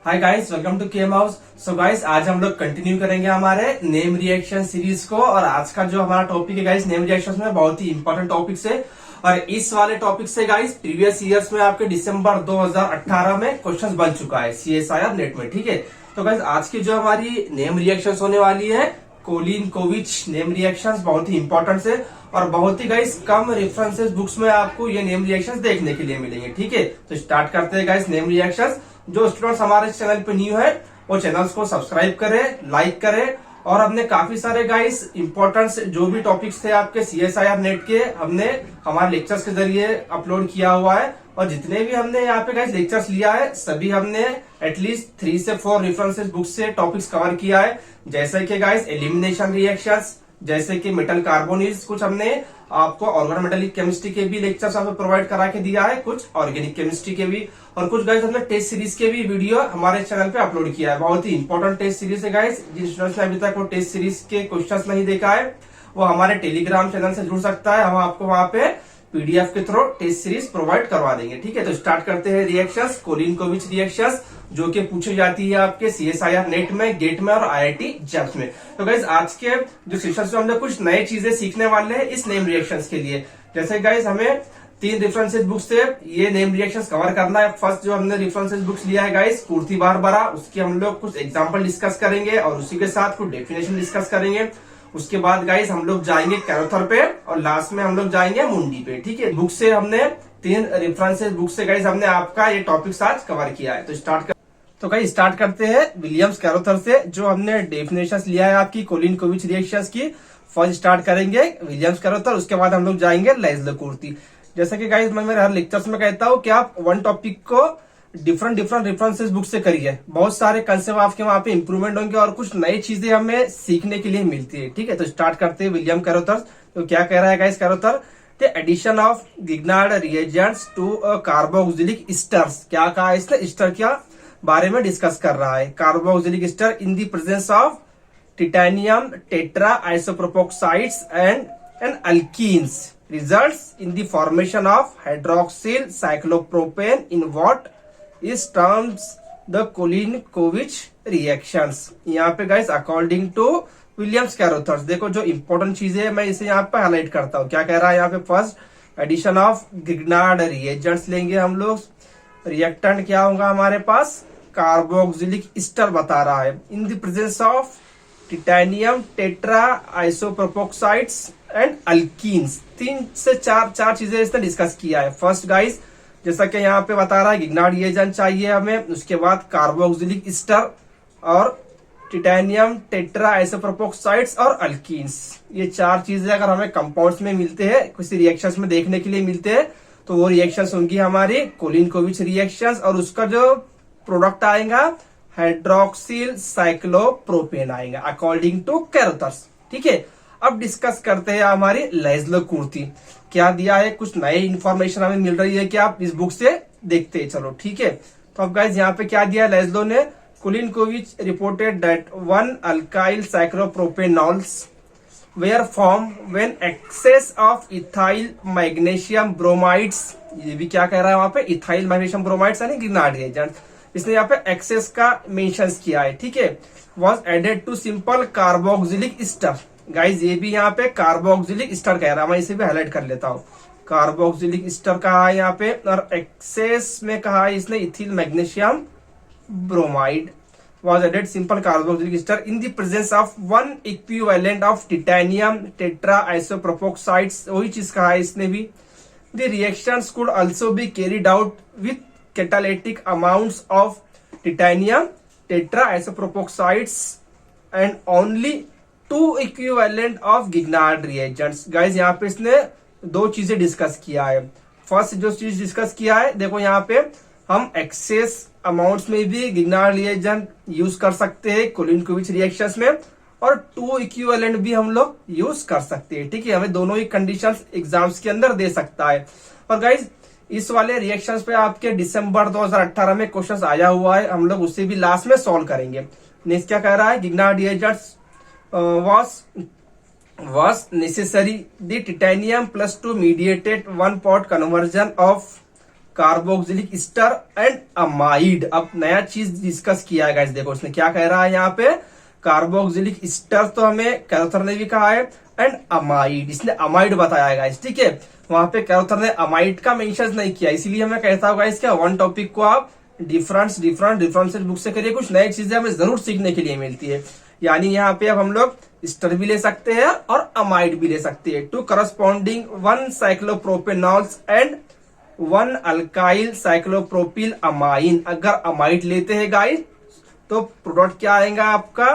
Hi guys, welcome to Chem House. So guys, आज हम लोग कंटिन्यू करेंगे हमारे नेम रिएक्शन सीरीज को। और आज का जो हमारा टॉपिक है गाइस, नेम रिएक्शन में बहुत ही इंपॉर्टेंट टॉपिक है। और इस वाले टॉपिक से गाइस प्रीवियस ईयर्स में आपके दिसंबर 2018 में क्वेश्चन बन चुका है CSIR नेट में। ठीक है, तो गाइस आज की जो हमारी नेम रिएक्शन होने वाली है कोलिन कोविच नेम रिएक्शंस, बहुत ही इंपॉर्टेंट है। और बहुत ही गाइस कम रेफरेंसेस बुक्स में आपको ये नेम रिएक्शंस देखने के लिए मिलेंगे। ठीक है, तो स्टार्ट करते हैं गाइस नेम रिएक्शंस। जो स्टूडेंट्स हमारे चैनल पे न्यू है वो चैनल्स को सब्सक्राइब करें, लाइक करें। और हमने काफी सारे गाइस इंपॉर्टेंट जो भी टॉपिक्स थे आपके CSIR नेट के, हमने हमारे लेक्चर्स के जरिए अपलोड किया हुआ है। और जितने भी हमने यहाँ पे गाइस लेक्चर्स लिया है, सभी हमने एटलीस्ट 3 से 4 रेफरेंसेस बुक से टॉपिक्स कवर किया है। जैसे कि गाइस एलिमिनेशन रिएक्शंस, जैसे कि मेटल कार्बोनिल्स, कुछ हमने आपको ऑर्गेनोमेटेलिक केमिस्ट्री के भी लेक्चर्स आपको प्रोवाइड करा के दिया है, कुछ ऑर्गेनिक केमिस्ट्री के भी, और कुछ गाइस हमने टेस्ट सीरीज के भी वीडियो हमारे चैनल पे अपलोड किया है। बहुत ही इंपॉर्टेंट टेस्ट सीरीज है गाइस। जिन स्टूडेंट्स ने अभी तक वो टेस्ट सीरीज के क्वेश्चंस नहीं देखा है, वो हमारे टेलीग्राम चैनल से जुड़ सकता है। हम आपको वहां पे PDF के थ्रू टेस्ट सीरीज प्रोवाइड करवा देंगे। ठीक है, तो स्टार्ट करते हैं रिएक्शंस, कोलिन कोविच रिएक्शंस, जो कि पूछी जाती है आपके CSIR नेट में, गेट में और IIT JAMS में। तो गाइस आज के जो सेशन में हमने कुछ नए चीजें सीखने वाले हैं इस नेम रिएक्शंस के लिए। जैसे गाइस हमें 3 रेफरेंसेस बुक्स से ये नेम रिएक्शंस कवर करना है। फर्स्ट जो हमने रेफरेंसेस बुक्स लिया है गाइस कुर्ती बारबरा, उसके हम लोग कुछ एग्जांपल डिस्कस करेंगे और उसी के साथ कुछ डेफिनेशन डिस्कस करेंगे। उसके बाद गाइस हम लोग जाएंगे कैरोथर पे और लास्ट में हम लोग जाएंगे मुंडी पे। ठीक है, बुक से हमने 3 रेफरेंसेस बुक से गाइस हमने आपका ये टॉपिक आज कवर किया है। तो गाइस स्टार्ट करते हैं विलियम्स कैरोथर से, जो हमने डेफिनेशंस लिया है आपकी कोलिन कोविच रिएक्शंस की। फर्स्ट स्टार्ट करेंगे विलियम्स कैरोथर, उसके बाद हम लोग जाएंगे लाइजलो कुर्ती। जैसे कि गाइस मैं मेरे हर लेक्चर्स में कहता हूँ कि आप वन टॉपिक को डिफरेंट रेफरेंसेस बुक से करिए। बहुत सारे कंसेप्ट आपके वहां पे इंप्रूवमेंट होंगे और कुछ नई चीजें हमें सीखने के लिए मिलती है। ठीक है, तो स्टार्ट करते हैं विलियम कैरोथर। तो क्या कह रहा है guys Carruthers, the addition of Grignard reagents to carboxylic esters. क्या कहा है इसने, स्टर क्या बारे में डिस्कस कर रहा है। Carboxylic ester in the presence of titanium tetra isopropoxides and alkenes results in the formation of hydroxyl cyclopropane in what is terms the Kolin-Kovic reactions। यहाँ पे गाइस अकॉर्डिंग टू विलियम्स कैरोथर, देखो जो इंपॉर्टेंट चीजें है मैं इसे यहाँ पे हाईलाइट करता हूँ। क्या कह रहा है यहाँ पे, first edition of Grignard reagents लेंगे हम लोग। रिएक्टेंट क्या होगा हमारे पास, कार्बोक्सिलिक स्टर बता रहा है, in the presence of titanium tetra isopropoxides and alkenes. 3 से 4 चीजें इसने डिस्कस किया है। फर्स्ट गाइस जैसा कि यहाँ पे बता रहा है गिग्नार्ड रिएजेंट चाहिए हमें, उसके बाद कार्बोक्सिलिक स्टर और टिटेनियम टेट्रा आइसोप्रोपोक्साइड्स और अल्कीन्स। ये 4 चीजें अगर हमें कंपाउंड्स में मिलते हैं, किसी रिएक्शंस में देखने के लिए मिलते हैं, तो वो रिएक्शंस होंगी हमारी कोलिन कोविच रिएक्शंस। और उसका जो प्रोडक्ट आएगा हाइड्रोक्सिल साइक्लोप्रोपेन आएगा अकॉर्डिंग टू कैरोथर्स। ठीक है, अब डिस्कस करते हैं हमारी लाइजलो कुर्ती। क्या दिया है, कुछ नए इंफॉर्मेशन हमें मिल रही है कि आप इस बुक से देखते हैं। चलो ठीक है, तो अब गाइस यहाँ पे क्या दिया लाइजलो ने, Kulinkovich reported that 1 alkyl cyclopropanols were form when excess of ethyl magnesium bromides. ये भी क्या कह रहा है वहां पे, इथाइल मैग्नीशियम ब्रोमाइड्स यानी गिग्नार्ड रिएजेंट, इसने यहाँ पे एक्सेस का मेंशंस किया है। ठीक है, was added to simple carboxylic ester. Guys ये भी यहाँ पे कार्बोक्सिलिक स्टर कह रहा है, मैं इसे भी हाईलाइट कर लेता हूँ। कार्बोक्सिलिक स्टर कहा है यहाँ पे, और एक्सेस में कहा है इसने ethyl magnesium bromide. Was added simple carboxylic ester in the presence of 1 equivalent of titanium tetra isopropoxides. वही चीज कहा है इसने भी। The reactions could also be carried out with catalytic amounts of titanium tetra isopropoxides and only 2 equivalent of Grignard reagents। Guys यहाँ पे इसने 2 चीजें डिस्कस किया है। फर्स्ट जो चीज डिस्कस किया है, देखो यहाँ पे हम एक्सेस अमाउंट्स में भी गिग्नार्ड रिएजेंट यूज कर सकते हैं कोलिन कोविच रिएक्शंस में, और 2 इक्विवेलेंट भी हम लोग यूज कर सकते हैं। ठीक है, हमें दोनों ही कंडीशंस एग्जाम्स के अंदर दे सकता है। और गाइज इस वाले रिएक्शंस पे आपके दिसंबर 2018 में क्वेश्चंस आया हुआ है, हम लोग उसे भी लास्ट में सॉल्व करेंगे। नेक्स्ट क्या कह रहा है, गिग्नार्ड reagents was necessary the titanium plus 2 mediated 1 pot conversion of carboxylic ester and amide. अब नया चीज डिस्कस किया है गाइस, देखो इसने क्या कह रहा है यहाँ पे, कार्बोक्सिलिक एस्टर तो हमें कैरोथर ने भी कहा है, एंड अमाइड इसने अमाइड बताया है गाइस, ठीक है। वहां पे कैरोथर ने अमाइड का मेंशन नहीं किया, इसीलिए मैं कहता हूँ गाइस क्या वन टॉपिक को आप डिफरेंसेस बुक से करिए, कुछ नई चीजें हमें जरूर सीखने के लिए मिलती है। यानी यहाँ पे अब हम लोग एस्टर भी ले सकते हैं और अमाइड भी ले सकते हैं। To corresponding 1 cyclopropanols and 1 alkyl cyclopropyl amine. अगर अमाइड लेते हैं गाइस तो प्रोडक्ट क्या आएगा आपका,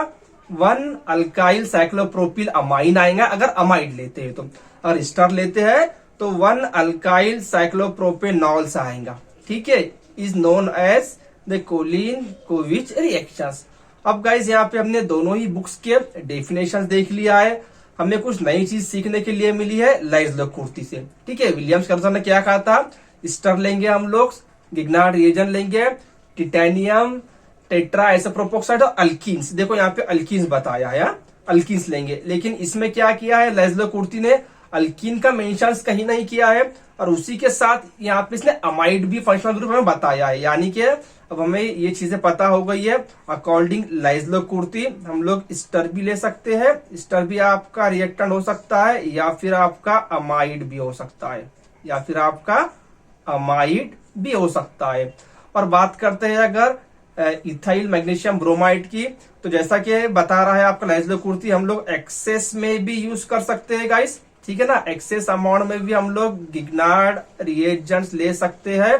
1 अल्काइल साइक्लोप्रोपिल अमाइन आएगा अगर अमाइड लेते हैं तो। अगर एस्टर लेते हैं तो 1 अल्काइल साइक्लोप्रोपेनॉल्स आएगा, ठीक है। Is known as the Kulinkovich reactions. अब गाइस यहाँ पे हमने दोनों ही बुक्स के डेफिनेशन देख लिया है, हमें कुछ नई चीज सीखने के लिए मिली है लाइज्लो-कुर्ती से, ठीक है। विलियम्स कैरोथर ने क्या कहा था, एस्टर लेंगे हम लोग, गिग्नार्ड रिएजेंट लेंगे, टिटेनियम, टेट्रा आइसोप्रोपोक्साइड और अल्कीन्स। देखो यहाँ पे अल्कीन्स बताया है, अल्कीन्स लेंगे। लेकिन इसमें क्या किया है लाइज्लो-कुर्ती ने, अल्कीन का मेंशन कहीं नहीं किया है, और उसी के साथ यहाँ पे इसने अमाइड भी फंक्शनल ग्रुप हमें बताया है। यानी कि अब हमें ये चीजें पता हो गई है। अकॉर्डिंग लाइज्लो-कुर्ती हम लोग एस्टर भी ले सकते हैं, एस्टर भी आपका रिएक्टेंट हो सकता है, या फिर आपका अमाइड भी हो सकता है, या फिर आपका अमाइड भी हो सकता है। और बात करते हैं अगर इथाइल मैग्नीशियम ब्रोमाइड की, तो जैसा कि बता रहा है आपका लाइज्लो-कुर्ती, हम लोग एक्सेस में भी यूज कर सकते हैं गाइस, ठीक है ना। एक्सेस अमाउंट में भी हम लोग गिग्नार्ड रिएजेंट्स ले सकते हैं,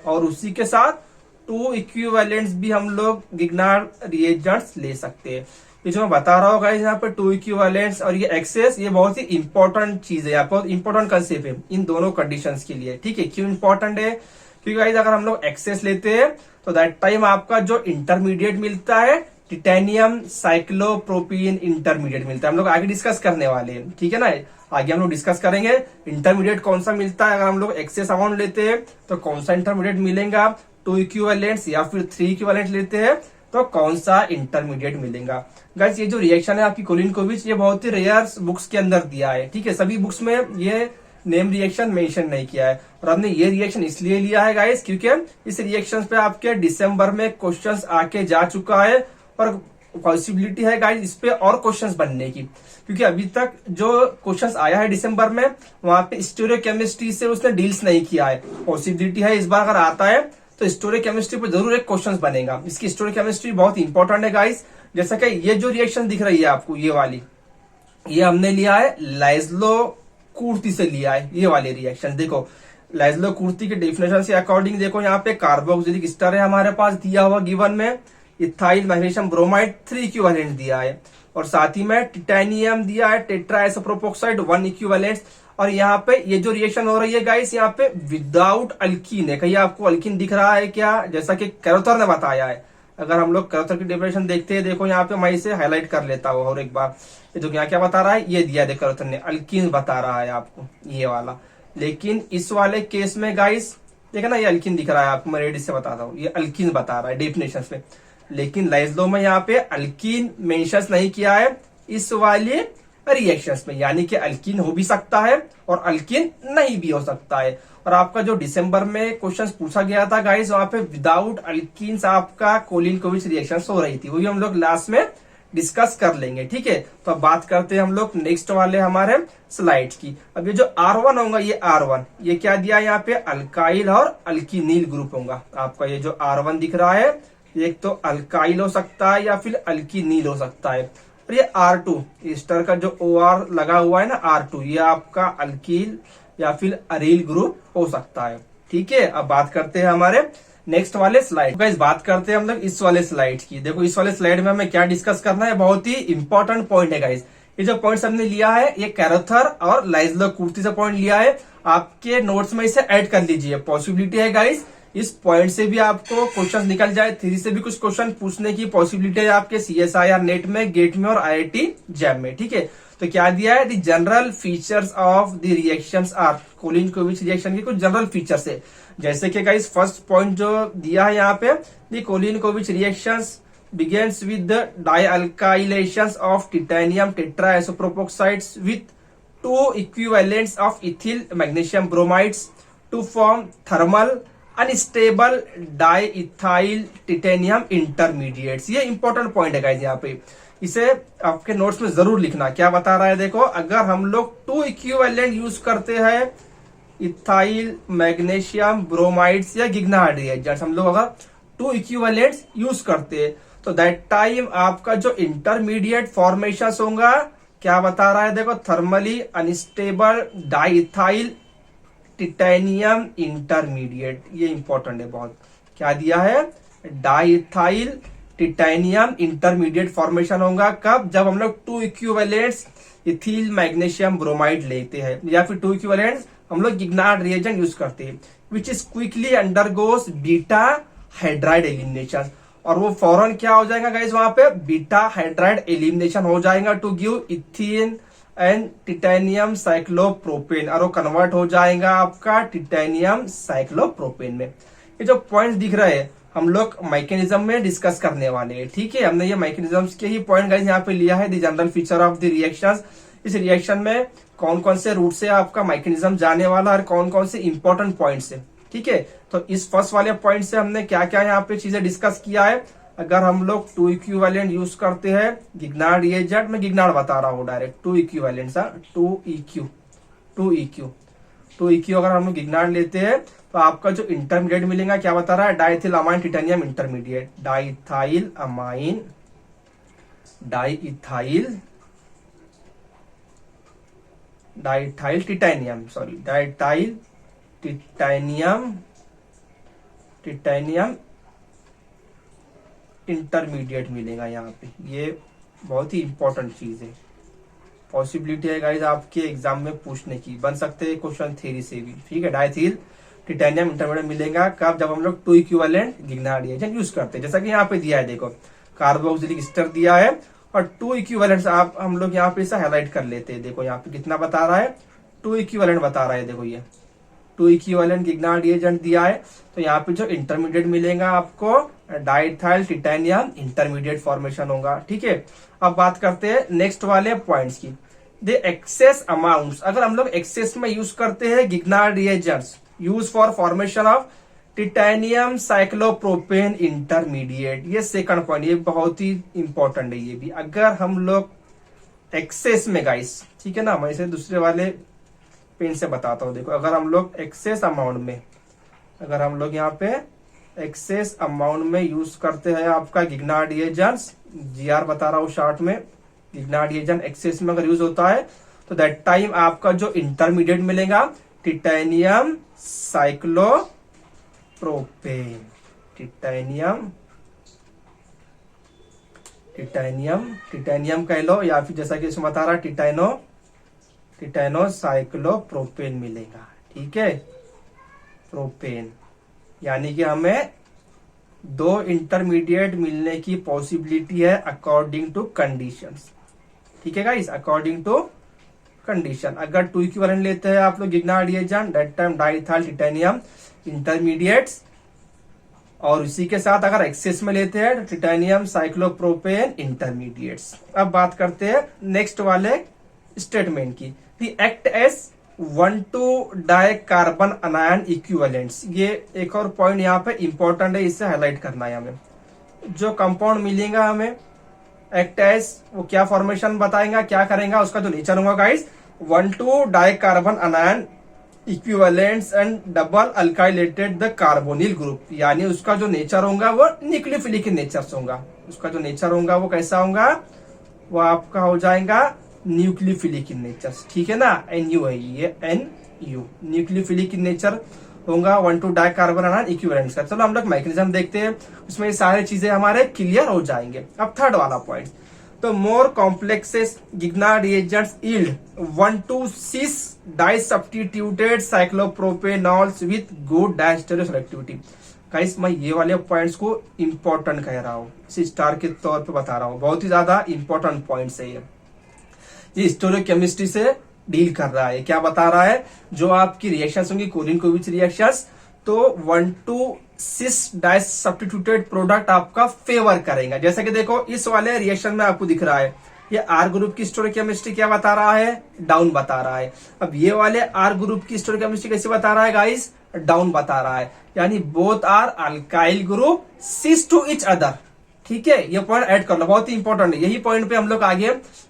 और उसी के साथ 2 इक्विवेलेंट्स भी हम लोग गिग्नार्ड रिएजेंट्स ले सकते हैं। ये जो मैं बता रहा हूँ गाइस यहाँ पे 2 इक्विवेलेंट्स और ये एक्सेस, ये बहुत ही इंपॉर्टेंट चीज है, यहाँ बहुत इंपॉर्टेंट कंसेप्ट है इन दोनों कंडीशंस के लिए, ठीक है। क्यों इंपॉर्टेंट है, क्योंकि गाइस अगर हम लोग एक्सेस लेते हैं तो दैट टाइम आपका जो इंटरमीडिएट मिलता है टिटेनियम साइक्लोप्रोपीन इंटरमीडिएट मिलता है, हम लोग आगे डिस्कस करने वाले हैं, ठीक है ना। आगे हम लोग डिस्कस करेंगे इंटरमीडिएट कौन सा मिलता है। अगर हम लोग एक्सेस अमाउंट लेते हैं तो कौन सा इंटरमीडिएट मिलेगा, 2 इक्विवेलेंट्स या फिर 3 इक्विवेलेंट लेते हैं तो कौन सा इंटरमीडिएट मिलेगा। गाइस ये जो रिएक्शन है आपकी कोलिन-कोविच, ये बहुत ही रेयर बुक्स के अंदर दिया है, ठीक है। सभी बुक्स में ये नेम रिएक्शन मेंशन नहीं किया है, और हमने ये रिएक्शन इसलिए लिया है गाइस क्योंकि इस रिएक्शन पे आपके दिसंबर में क्वेश्चंस आके जा चुका है, और पॉसिबिलिटी है गाइस इस पे और क्वेश्चंस बनने की, क्योंकि अभी तक जो क्वेश्चंस आया है दिसंबर में वहां पे स्टीरियोकेमिस्ट्री से उसने डील्स नहीं किया है। पॉसिबिलिटी है इस बार अगर आता है तो स्टीरियोकेमिस्ट्री पे जरूर एक क्वेश्चन बनेगा। इसकी स्टीरियोकेमिस्ट्री बहुत इंपॉर्टेंट है गाइस। जैसा कि ये जो रिएक्शन दिख रही है आपको, ये वाली, ये हमने लिया है लाइज्लो-कुर्ती से लिया है, ये वाले रिएक्शन। देखो लाइज्लो-कुर्ती के डेफिनेशन से अकॉर्डिंग देखो यहाँ पे कार्बोक्सिलिक एस्टर है हमारे पास दिया हुआ गिवन में, इथाइल मैग्नीशियम ब्रोमाइड 3 इक्विवेलेंट दिया है, और साथ ही में टिटेनियम दिया है, टेट्रा आइसोप्रोपोक्साइड 1 इक्विवेलेंट। और यहाँ पे ये जो रिएक्शन हो रही है गाइस यहाँ पे विदाउट अल्कीन है, कहीं आपको अल्कीन दिख रहा है क्या, जैसा कि कैरोथर ने बताया है। अगर हम लोग कैरोथर की डेफिनेशन देखते हैं, देखो यहाँ पे मैं इसे हाईलाइट कर लेता हूँ और एक बार, ये जो यहाँ क्या बता रहा है, ये दिया है कैरोथर ने, अल्कीन बता रहा है आपको ये वाला। लेकिन इस वाले केस में गाइस देखा ना, ये अल्कीन दिख रहा है आपको, मैं रेड से बताता हूँ, ये अल्कीन बता रहा है डेफिनेशन पे। लेकिन लाइज्लो में यहाँ पे अल्कीन मेंशन नहीं किया है इस वाले रिएक्शंस में, यानी कि अल्कीन हो भी सकता है और अल्कीन नहीं भी हो सकता है। और आपका जो दिसंबर में क्वेश्चंस पूछा गया था गाइस, वहां पे विदाउट अल्कीन्स आपका कोलिन-कोविच रिएक्शंस हो रही थी, वो भी हम लोग लास्ट में डिस्कस कर लेंगे, ठीक है। तो अब बात करते हैं हम लोग नेक्स्ट वाले हमारे स्लाइड्स की। अब ये जो R1 होगा, ये R1, ये क्या दिया है यहाँ पे, अल्काइल और अल्कीनील ग्रुप होगा आपका। ये जो R1 दिख रहा है, एक तो अल्काइल हो सकता है या फिर अल्कीनील हो सकता है। और ये R2, एस्टर का जो OR लगा हुआ है ना R2, ये आपका अल्कील या फिर अरील ग्रुप हो सकता है, ठीक है। अब बात करते हैं हमारे नेक्स्ट वाले स्लाइड। गाइस बात करते हैं हम लोग इस वाले स्लाइड की। देखो इस वाले स्लाइड में हमें क्या डिस्कस करना है, बहुत ही इंपॉर्टेंट पॉइंट है गाइस। ये जो पॉइंट्स हमने लिया है, ये कैरोथर और लाइज्लो-कुर्ती से पॉइंट लिया है, आपके नोट्स में इसे ऐड कर लीजिए। पॉसिबिलिटी है गाइस इस पॉइंट से भी आपको क्वेश्चन निकल जाए, 3 से भी कुछ क्वेश्चन पूछने की पॉसिबिलिटी है आपके CSIR नेट में, गेट में और IIT जैम में, ठीक है। तो क्या दिया है, the general features of the reactions are, Kulinkovich reaction के कुछ जनरल फीचर्स है। जैसे कि गाइस फर्स्ट पॉइंट जो दिया है यहाँ पे, the Kulinkovich reactions begins with the dialkylations of titanium tetraisopropoxides with 2 equivalents of ethyl magnesium bromides to form thermal unstable di ethyl titanium intermediates. ये इंपॉर्टेंट पॉइंट है गाइस, यहाँ पे इसे आपके नोट्स में जरूर लिखना। क्या बता रहा है देखो, अगर हम लोग 2 इक्विवेलेंट यूज करते हैं इथाइल मैग्नीशियम ब्रोमाइड्स या गिग्नार्ड रिएजेंट्स, हम लोग अगर 2 इक्विवेलेंट्स यूज करते हैं तो दैट टाइम आपका जो इंटरमीडिएट फॉर्मेशन होगा, क्या बता रहा है देखो, thermally unstable diethyl titanium intermediate. ये इंपॉर्टेंट है बहुत। क्या दिया है, डाइथाइल टिटेनियम इंटरमीडिएट फॉर्मेशन होगा कब, जब हम लोग 2 इक्विवेलेंट्स इथिल मैग्नीशियम ब्रोमाइड लेते हैं या फिर 2 इक्विवेलेंट्स हम लोग गिग्नार्ड रिएजेंट यूज करते हैं, विच is quickly undergoes beta hydride elimination. और वो फौरन क्या हो जाएगा गाइस, वहां पे बीटा हाइड्राइड एलिमिनेशन हो जाएगा to give ethene and titanium cyclopropane, और वो कन्वर्ट हो जाएगा आपका टिटेनियम साइक्लोप्रोपेन में। ये जो पॉइंट्स दिख रहे हैं हम लोग मैकेनिज्म में डिस्कस करने वाले हैं, ठीक है। हमने ये मैकेनिज्म के ही पॉइंट गाइस यहाँ पे लिया है, the general feature of the reactions. इस रिएक्शन में कौन कौन से रूट से आपका मैकेनिज्म जाने वाला और कौन कौन से इंपॉर्टेंट पॉइंट्स है, ठीक है। तो इस फर्स्ट वाले पॉइंट से हमने क्या क्या यहाँ पे चीजें डिस्कस किया है। अगर हम लोग 2 इक्विवेलेंट यूज करते हैं गिग्नार्ड रिएजेंट, मैं गिग्नार्ड बता रहा हूँ डायरेक्ट, 2 इक्विवेलेंट, 2 EQ अगर हम लोग गिग्नार्ड लेते हैं तो आपका जो इंटरमीडिएट मिलेगा, क्या बता रहा है, diethyl amine titanium intermediate, diethyl titanium intermediate मिलेगा यहाँ पे। ये बहुत ही इंपॉर्टेंट चीज है, पॉसिबिलिटी है गाइस आपके एग्जाम में पूछने की, बन सकते हैं क्वेश्चन थ्योरी से भी, ठीक है। डाइथिल टिटेनियम इंटरमीडिएट मिलेगा कब, जब हम लोग 2 इक्विवेलेंट गिग्नार्ड रिएजेंट यूज करते हैं। जैसा कि यहाँ पे दिया है देखो, कार्बोक्सिलिक एस्टर दिया है और 2 इक्विवेलेंट्स आप हम लोग यहाँ पे इसे हाईलाइट कर लेते हैं। देखो यहाँ पे कितना बता रहा है, 2 इक्विवेलेंट बता रहा है। देखो ये 2 इक्विवेलेंट गिग्नार्ड रिएजेंट दिया है, तो यहाँ पे जो इंटरमीडिएट मिलेगा आपको डाइथाइल टिटेनियम इंटरमीडिएट फॉर्मेशन होगा, ठीक है। अब बात करते हैं नेक्स्ट वाले पॉइंट्स की। द एक्सेस अमाउंट्स, अगर हम लोग एक्सेस में यूज करते हैं Grignard reagents use for formation of titanium cyclopropane intermediate, ये सेकंड पॉइंट, ये बहुत ही इंपॉर्टेंट है ये भी। अगर हम लोग एक्सेस में गाइस, ठीक है ना, मैं इसे दूसरे वाले पेन से बताता हूं। देखो अगर हम लोग एक्सेस अमाउंट में, अगर हम लोग यहाँ पे एक्सेस अमाउंट में यूज करते हैं आपका गिग्नार्ड रिएजेंट्स, GR बता रहा हूँ शॉर्ट में, गिग्नार्ड रिएजेंट एक्सेस में अगर यूज होता है तो दैट टाइम आपका जो इंटरमीडिएट मिलेगा टिटेनियम साइक्लोप्रोपेन, टिटेनियम कह लो, या फिर जैसा कि इसमें बता रहा टिटेनो साइक्लोप्रोपेन मिलेगा, ठीक है, प्रोपेन। यानी कि हमें 2 इंटरमीडिएट मिलने की पॉसिबिलिटी है अकॉर्डिंग टू कंडीशंस, ठीक है गाइस, अकॉर्डिंग टू कंडीशन। अगर 2 इक्विवेलेंट लेते हैं आप लोग Grignard reagent, that time diethyl titanium intermediates, और इसी के साथ अगर एक्सेस में लेते हैं टिटेनियम साइक्लोप्रोपेन इंटरमीडिएट्स। अब बात करते हैं नेक्स्ट वाले स्टेटमेंट की, the act as 1,2 dicarbon anion equivalents. ये एक और पॉइंट यहाँ पे इंपॉर्टेंट है, इससे हाईलाइट करना है हमें। जो कंपाउंड मिलेगा हमें एक्ट एज, वो क्या फॉर्मेशन बताएगा, क्या करेगा, उसका जो नेचर होगा guys, 1,2 dicarbon anion equivalents and double alkylated the carbonyl group. यानी उसका जो नेचर होगा वो न्यूक्लियोफिलिक नेचर होगा, उसका जो नेचर होगा वो कैसा होगा, वो आपका हो जाएगा न्यूक्लियोफिलिक इन नेचर, ठीक है ना, NU है ये, NU न्यूक्लियोफिलिक इन नेचर होगा 1,2 डाइकार्बन अनायन इक्विवेलेंट्स का। चलो हम लोग मैकेनिज्म देखते हैं, उसमें ये सारी चीजें हमारे क्लियर हो जाएंगे। अब थर्ड वाला पॉइंट, तो more complexes Grignard reagents yield 1,2,6 disubstituted cyclopropanols with good diastereoselectivity. Guys मैं ये वाले पॉइंट्स को इंपॉर्टेंट कह रहा हूँ, इसे स्टार के तौर पे बता रहा हूँ, बहुत ही ज्यादा इंपॉर्टेंट पॉइंट्स है ये स्टोइकोकेमिस्ट्री से डील कर रहा है। क्या बता रहा है, जो आपकी रिएक्शंस होंगी कोलिन-कोविच रिएक्शंस, तो 1,2,6 डाइसब्स्टिट्यूटेड प्रोडक्ट आपका फेवर करेगा। जैसे कि देखो इस वाले रिएक्शन में आपको दिख रहा है ये आर ग्रुप की स्टोइकोकेमिस्ट्री क्या बता रहा है, डाउन बता रहा है। अब ये वाले आर ग्रुप की स्टोइकोकेमिस्ट्री कैसे बता रहा है गाइस, डाउन बता रहा है, यानी both are alkyl group cis to each other. ठीक है, ये पॉइंट ऐड कर लो, बहुत ही इंपॉर्टेंट है। यही पॉइंट पे हम लोग आगे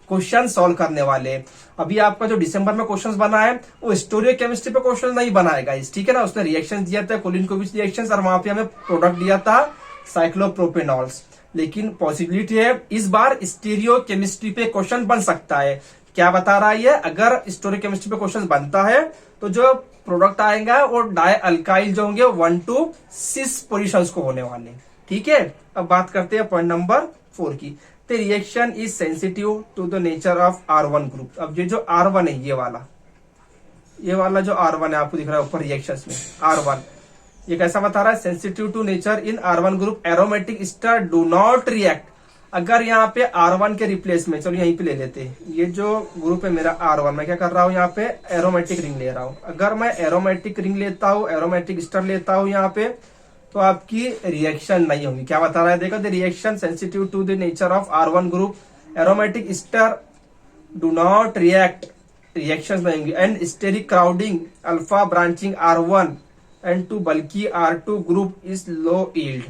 क्वेश्चन सॉल्व करने वाले हैं। अभी आपका जो दिसंबर में क्वेश्चन बना है वो स्टोइकोकेमिस्ट्री पे क्वेश्चन नहीं बनाएगा इस, ठीक है ना। उसने रिएक्शन दिया था कोलिनकोविच रिएक्शंस, और वहां पे हमें प्रोडक्ट दिया था साइक्लोप्रोपेनॉल्स। लेकिन पॉसिबिलिटी है इस बार स्टीरियोकेमिस्ट्री पे क्वेश्चन बन सकता है। क्या बता रहा है ये, अगर स्टोइकोकेमिस्ट्री पे क्वेश्चन बनता है तो जो प्रोडक्ट आएगा वो डाई अल्काइल जो होंगे 1 to 6 पोजिशन को होने वाले। ठीक है, अब बात करते हैं पॉइंट नंबर 4 की। The reaction is sensitive to the nature of R1 group. अब ये जो R1 है, ये वाला जो R1 है आपको दिख रहा है ऊपर रिएक्शंस में R1, ये कैसा बता रहा है, sensitive to nature in R1 group, aromatic esters do not react. अगर यहाँ पे R1 के रिप्लेस में, चलो यहीं पे ले लेते हैं, ये जो ग्रुप है मेरा R1, मैं क्या कर रहा हूँ यहाँ पे एरोमेटिक रिंग ले रहा हूँ। अगर मैं एरोमेटिक रिंग लेता हूँ, एरोमेटिक स्टार लेता हूँ यहाँ पे, तो आपकी रिएक्शन नहीं होगी। क्या बता रहा है, देखो, the reaction sensitive to the nature of R1 group, aromatic esters do not react, reaction नहीं होंगी, and steric crowding alpha branching R1 and to bulky R2 group is low yield.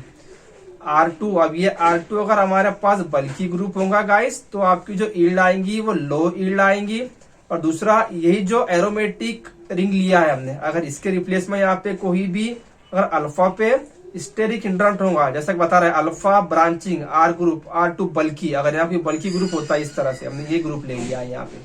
R2, अब ये R2 अगर हमारे पास बल्कि group होगा guys, तो आपकी जो यील्ड आएंगी वो लो यील्ड आएंगी। और दूसरा, यही जो एरोमेटिक रिंग लिया है हमने, अगर इसके रिप्लेस में यहाँ पे कोई भी अगर अल्फा पे स्टेरिक हिंड्रेंट होगा, जैसा कि बता रहा है alpha branching R group R2 बल्कि, अगर यहाँ पे बल्कि ग्रुप होता है इस तरह से, हमने ये ग्रुप ले लिया है यहाँ पे,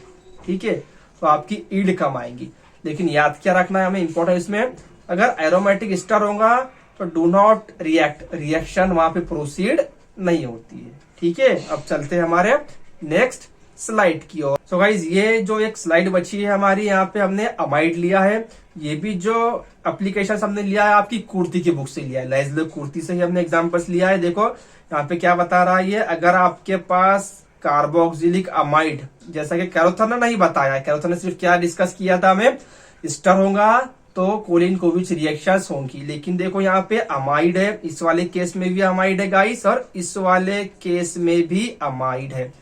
ठीक है, तो आपकी यील्ड कम आएंगी। लेकिन याद क्या रखना है हमें, इंपॉर्टेंट इसमें, अगर एरोमेटिक स्टार होगा तो डू नॉट रिएक्ट, रिएक्शन वहां पे प्रोसीड नहीं होती है। ठीक है, अब चलते हैं हमारे नेक्स्ट स्लाइड की ओर। सो गाइज, ये जो एक स्लाइड बची है हमारी, यहाँ पे हमने अमाइड लिया है। ये भी जो एप्लीकेशन हमने लिया है आपकी कुर्ती की बुक से लिया है, लैजलो कुर्ती से ही हमने एग्जाम्पल्स लिया है। देखो यहाँ पे क्या बता रहा है ये, अगर आपके पास कार्बोक्सिलिक अमाइड, जैसा कि कैरोथन ने नहीं बताया, कैरोथन ने सिर्फ क्या डिस्कस किया था हमें, स्टर होगा तो कोलिनकोविच रिएक्शंस होंगी। लेकिन देखो यहाँ पे अमाइड है, इस वाले केस में भी अमाइड है गाइस, और इस वाले केस में भी अमाइड है।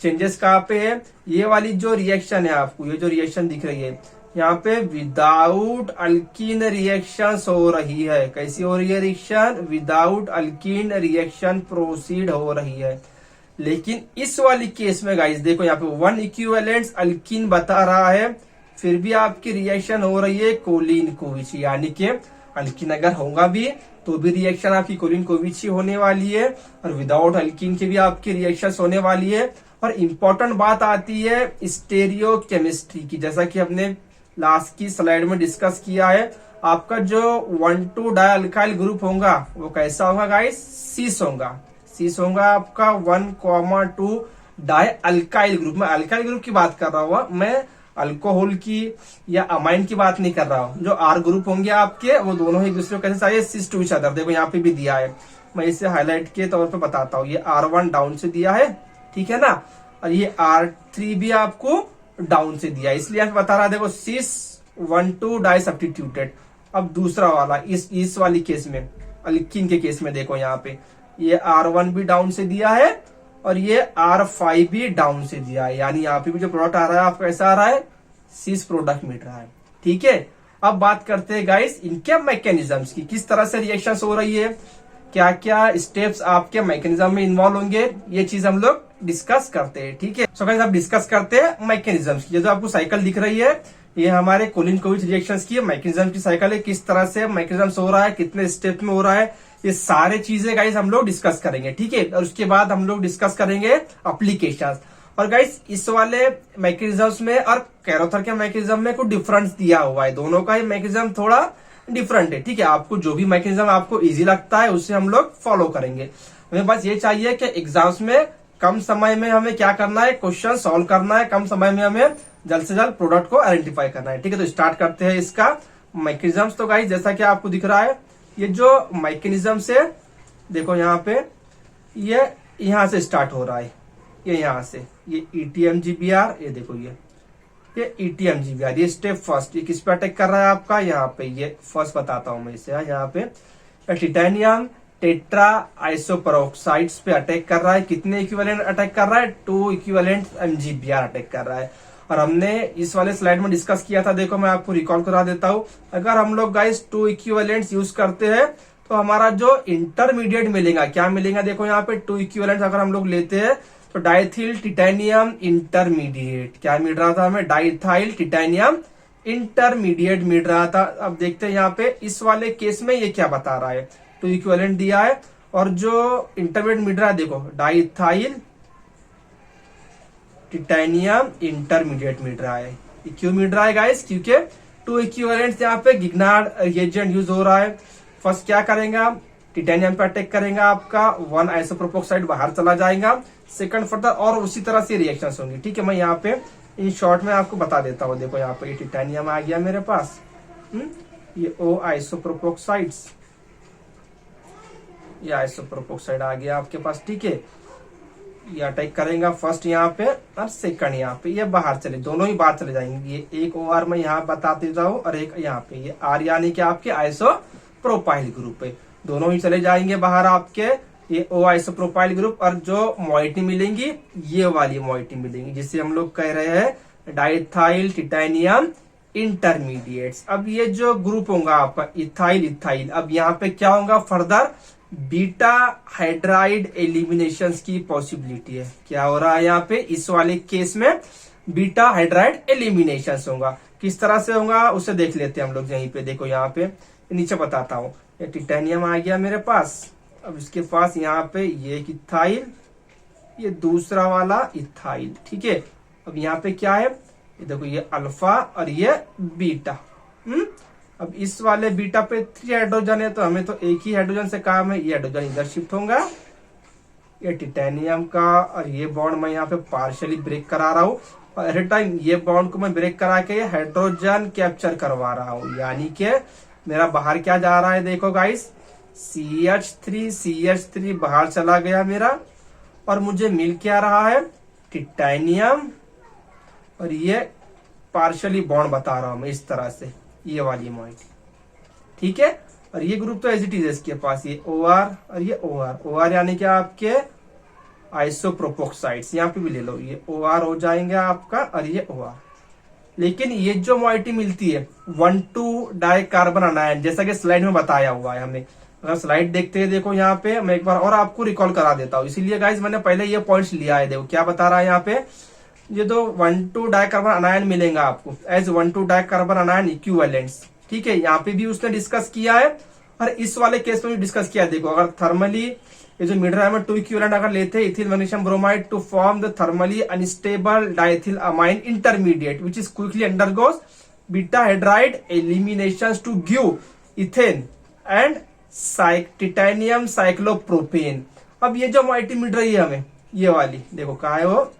चेंजेस कहाँ पे है, ये वाली जो रिएक्शन है आपको, ये जो रिएक्शन दिख रही है यहाँ पे विदाउट अल्कीन रिएक्शन हो रही है। कैसी हो रही है reaction, without alkyne reaction proceed हो रही है। लेकिन इस वाली केस में गाइस देखो यहाँ पे 1 इक्विवेलेंट अल्कीन बता रहा है, फिर भी आपकी रिएक्शन हो रही है कोलिनकोविच, यानी कि अल्कीन अगर होगा भी तो भी रिएक्शन आपकी कोलिनकोविच ही होने वाली है, और विदाउट अल्कीन की भी आपकी रिएक्शन होने वाली है। और इम्पोर्टेंट बात आती है स्टेरियोकेमिस्ट्री की, जैसा कि हमने लास्ट की स्लाइड में डिस्कस किया है। आपका जो 1 to डाई अल्काइल ग्रुप होगा वो कैसा होगा गाइस, सीस होगा। सीस होगा आपका 1,2 डाई अल्काइल ग्रुप। मैं अल्काइल ग्रुप की बात कर रहा हूँ, मैं अल्कोहल की या अमाइन की बात नहीं कर रहा हूँ। जो आर ग्रुप होंगे आपके वो दोनों ही दूसरे को कैसे चाहिए, सिस टू ईच अदर। देखो यहाँ पे भी दिया है, मैं इसे हाईलाइट के तौर पे बताता हूँ। ये R1 डाउन से दिया है, ठीक है ना, और ये R3 भी आपको डाउन से दिया है, इसलिए आप बता रहा है देखो सिस 1 to डाई सब्स्टिट्यूटेड। अब दूसरा वाला इस वाली केस में, अल्कीन के केस में देखो यहाँ पे ये R1 भी डाउन से दिया है और ये R5 भी डाउन से दिया है, यानी यहाँ पे भी जो प्रोडक्ट आ रहा है आपका ऐसा आ रहा है, सिस प्रोडक्ट मिल रहा है। ठीक है, अब बात करते हैं गाइस इनके मैकेनिज्म्स की, किस तरह से रिएक्शंस हो रही है, क्या क्या स्टेप्स आपके मैकेनिज्म में इन्वॉल्व होंगे, ये चीज हम लोग डिस्कस करते हैं। ठीक है, सो गाइस अब डिस्कस करते हैं मैकेनिज्म्स की। ये जो आपको साइकिल दिख रही है ये हमारे कोलिनकोविच रिएक्शंस की मैकेनिज्म की साइकिल है, किस तरह से मैकेनिज्म हो रहा है, कितने स्टेप में हो रहा है, ये सारे चीजें गाइस हम लोग डिस्कस करेंगे। ठीक है, और उसके बाद हम लोग डिस्कस करेंगे एप्लीकेशंस। और गाइस इस वाले मैकेनिज्म्स में और कैरोथर के मैकेनिज्म में कुछ डिफरेंस दिया हुआ है, दोनों का ही मैकेनिज्म थोड़ा डिफरेंट है। ठीक है, आपको जो भी मैकेनिज्म आपको इजी लगता है उससे हम लोग फॉलो करेंगे। हमें बस ये चाहिए कि एग्जाम्स में कम समय में हमें क्या करना है, क्वेश्चन सॉल्व करना है, कम समय में हमें जल्द से जल्द प्रोडक्ट को आइडेंटिफाई करना है। ठीक है, तो स्टार्ट करते हैं इसका मैकेनिज्म्स। तो गाइस जैसा कि आपको दिख रहा है ये जो मैकेनिज्म से देखो यहाँ पे ये यहाँ से स्टार्ट हो रहा है, ये यहाँ से ये ETMGBR, ये देखो ये ETMGBR, ये स्टेप फर्स्ट, ये किस पे अटैक कर रहा है आपका, यहाँ पे ये फर्स्ट बताता हूं मैं इसे, यहाँ पे टाइटेनियम टेट्रा आइसोपेरोक्साइड्स पे अटैक कर रहा है। कितने इक्विवेलेंट अटैक कर रहा है? 2 इक्विवेलेंट MgBr अटैक कर रहा है। और हमने इस वाले स्लाइड में डिस्कस किया था, देखो मैं आपको रिकॉल करा देता हूं। अगर हम लोग गाइस 2 इक्विवेलेंट्स यूज करते हैं तो हमारा जो इंटरमीडिएट मिलेगा, क्या मिलेगा? देखो यहाँ पे 2 इक्विवेलेंट्स अगर हम लोग लेते हैं तो डाइथिल टिटेनियम इंटरमीडिएट, क्या मिल रहा था हमें? डाइथाइल टिटेनियम इंटरमीडिएट मिल रहा था। अब देखते हैं यहाँ पे इस वाले केस में ये क्या बता रहा है। 2 इक्विवेलेंट दिया है और जो इंटरमीडिएट मिल रहा है देखो डाइथाइल टिटेनियम इंटरमीडिएट मिल रहा है। ये क्यों मिल रहा है गाइस? क्योंकि 2 इक्विवेलेंट्स यहाँ पे गिग्नार्ड रिएजेंट यूज हो रहा है। फर्स्ट क्या करेंगे? टिटेनियम पे अटैक करेंगे, आपका 1 आइसोप्रोपोक्साइड बाहर चला जाएगा। सेकंड फर्दर और उसी तरह से रिएक्शंस होंगी। ठीक है, मैं यहाँ पे इन शॉर्ट में आपको बता देता हूँ। देखो यहाँ पे ये टिटेनियम आ गया मेरे पास, ये O आइसोप्रोपोक्साइड्स, ये आइसोप्रोपोक्साइड आ गया आपके पास। ठीक है, ये अटैक करेगा फर्स्ट यहाँ पे और सेकंड यहाँ पे, ये बाहर चले, दोनों ही बाहर चले जाएंगे। ये एक OR में यहाँ बता देता हूँ और एक यहाँ पे ये R यानी कि आपके आइसोप्रोपाइल ग्रुप है, दोनों ही चले जाएंगे बाहर आपके। ये O आइसोप्रोपाइल ग्रुप और जो मॉइटी मिलेंगी ये वाली मॉइटी मिलेंगी, जिसे हम लोग कह रहे हैं डाइथाइल टिटेनियम इंटरमीडिएट्स। अब ये जो ग्रुप होगा आपका इथाइल इथाइल, अब यहाँ पे क्या होगा? फर्दर बीटा हाइड्राइड एलिमिनेशन की पॉसिबिलिटी है। क्या हो रहा है यहाँ पे? इस वाले केस में बीटा हाइड्राइड एलिमिनेशन होगा। किस तरह से होगा उसे देख लेते हैं हम लोग। यहीं पे देखो, यहाँ पे नीचे बताता हूँ। ये टिटेनियम आ गया मेरे पास, अब इसके पास यहाँ पे ये एक इथाइल, ये दूसरा वाला इथाइल। ठीक है, अब यहाँ पे क्या है? ये देखो, ये अल्फा और ये बीटा। अब इस वाले बीटा पे 3 हाइड्रोजन है तो हमें तो एक ही हाइड्रोजन से काम है, ये हाइड्रोजन इधर शिफ्ट होगा। ये टिटेनियम का और ये बॉन्ड मैं यहाँ पे पार्शियली ब्रेक करा रहा हूँ और एट ए टाइम ये बॉन्ड को मैं ब्रेक करा के हाइड्रोजन कैप्चर करवा रहा हूँ, यानी कि मेरा बाहर क्या जा रहा है? देखो गाइस, CH3 बाहर चला गया मेरा और मुझे मिल क्या रहा है? टिटेनियम और ये पार्शियली बॉन्ड बता रहा हूं मैं इस तरह से, ये वाली मॉइटी। ठीक है, और ये ग्रुप तो एज इट इज है इसके पास, ये OR और ये OR यानी कि आपके आइसोप्रोपोक्साइड्स, यहाँ पे भी ले लो, ये OR हो जाएंगे आपका और ये OR। लेकिन ये जो मॉइटी मिलती है 1,2 डाइकार्बन अनायन, जैसा कि स्लाइड में बताया हुआ है हमें। अगर स्लाइड देखते हैं देखो यहाँ पे, मैं एक बार और आपको रिकॉल करा देता हूँ, इसीलिए गाइज मैंने पहले ये पॉइंट्स लिया है। देखो क्या बता रहा है यहाँ पे, ये दो 1,2 डाइकार्बन अनायन मिलेगा आपको एज 1,2 डाइकार्बन अनायन इक्विवेलेंट्स। ठीक है, यहाँ पे भी उसने डिस्कस किया है और इस वाले केस में भी डिस्कस किया है। देखो, अगर थर्मली ये जो मिड रहा है में 2 इक्विवेलेंट अगर लेते हैं ethyl magnesium bromide to form the thermally unstable diethyl amine intermediate which is quickly undergoes beta hydride elimination to give ethane and titanium cyclopropane. अब ये जो मॉइटी मिल रही है हमें, ये वाली देखो कहा है वो,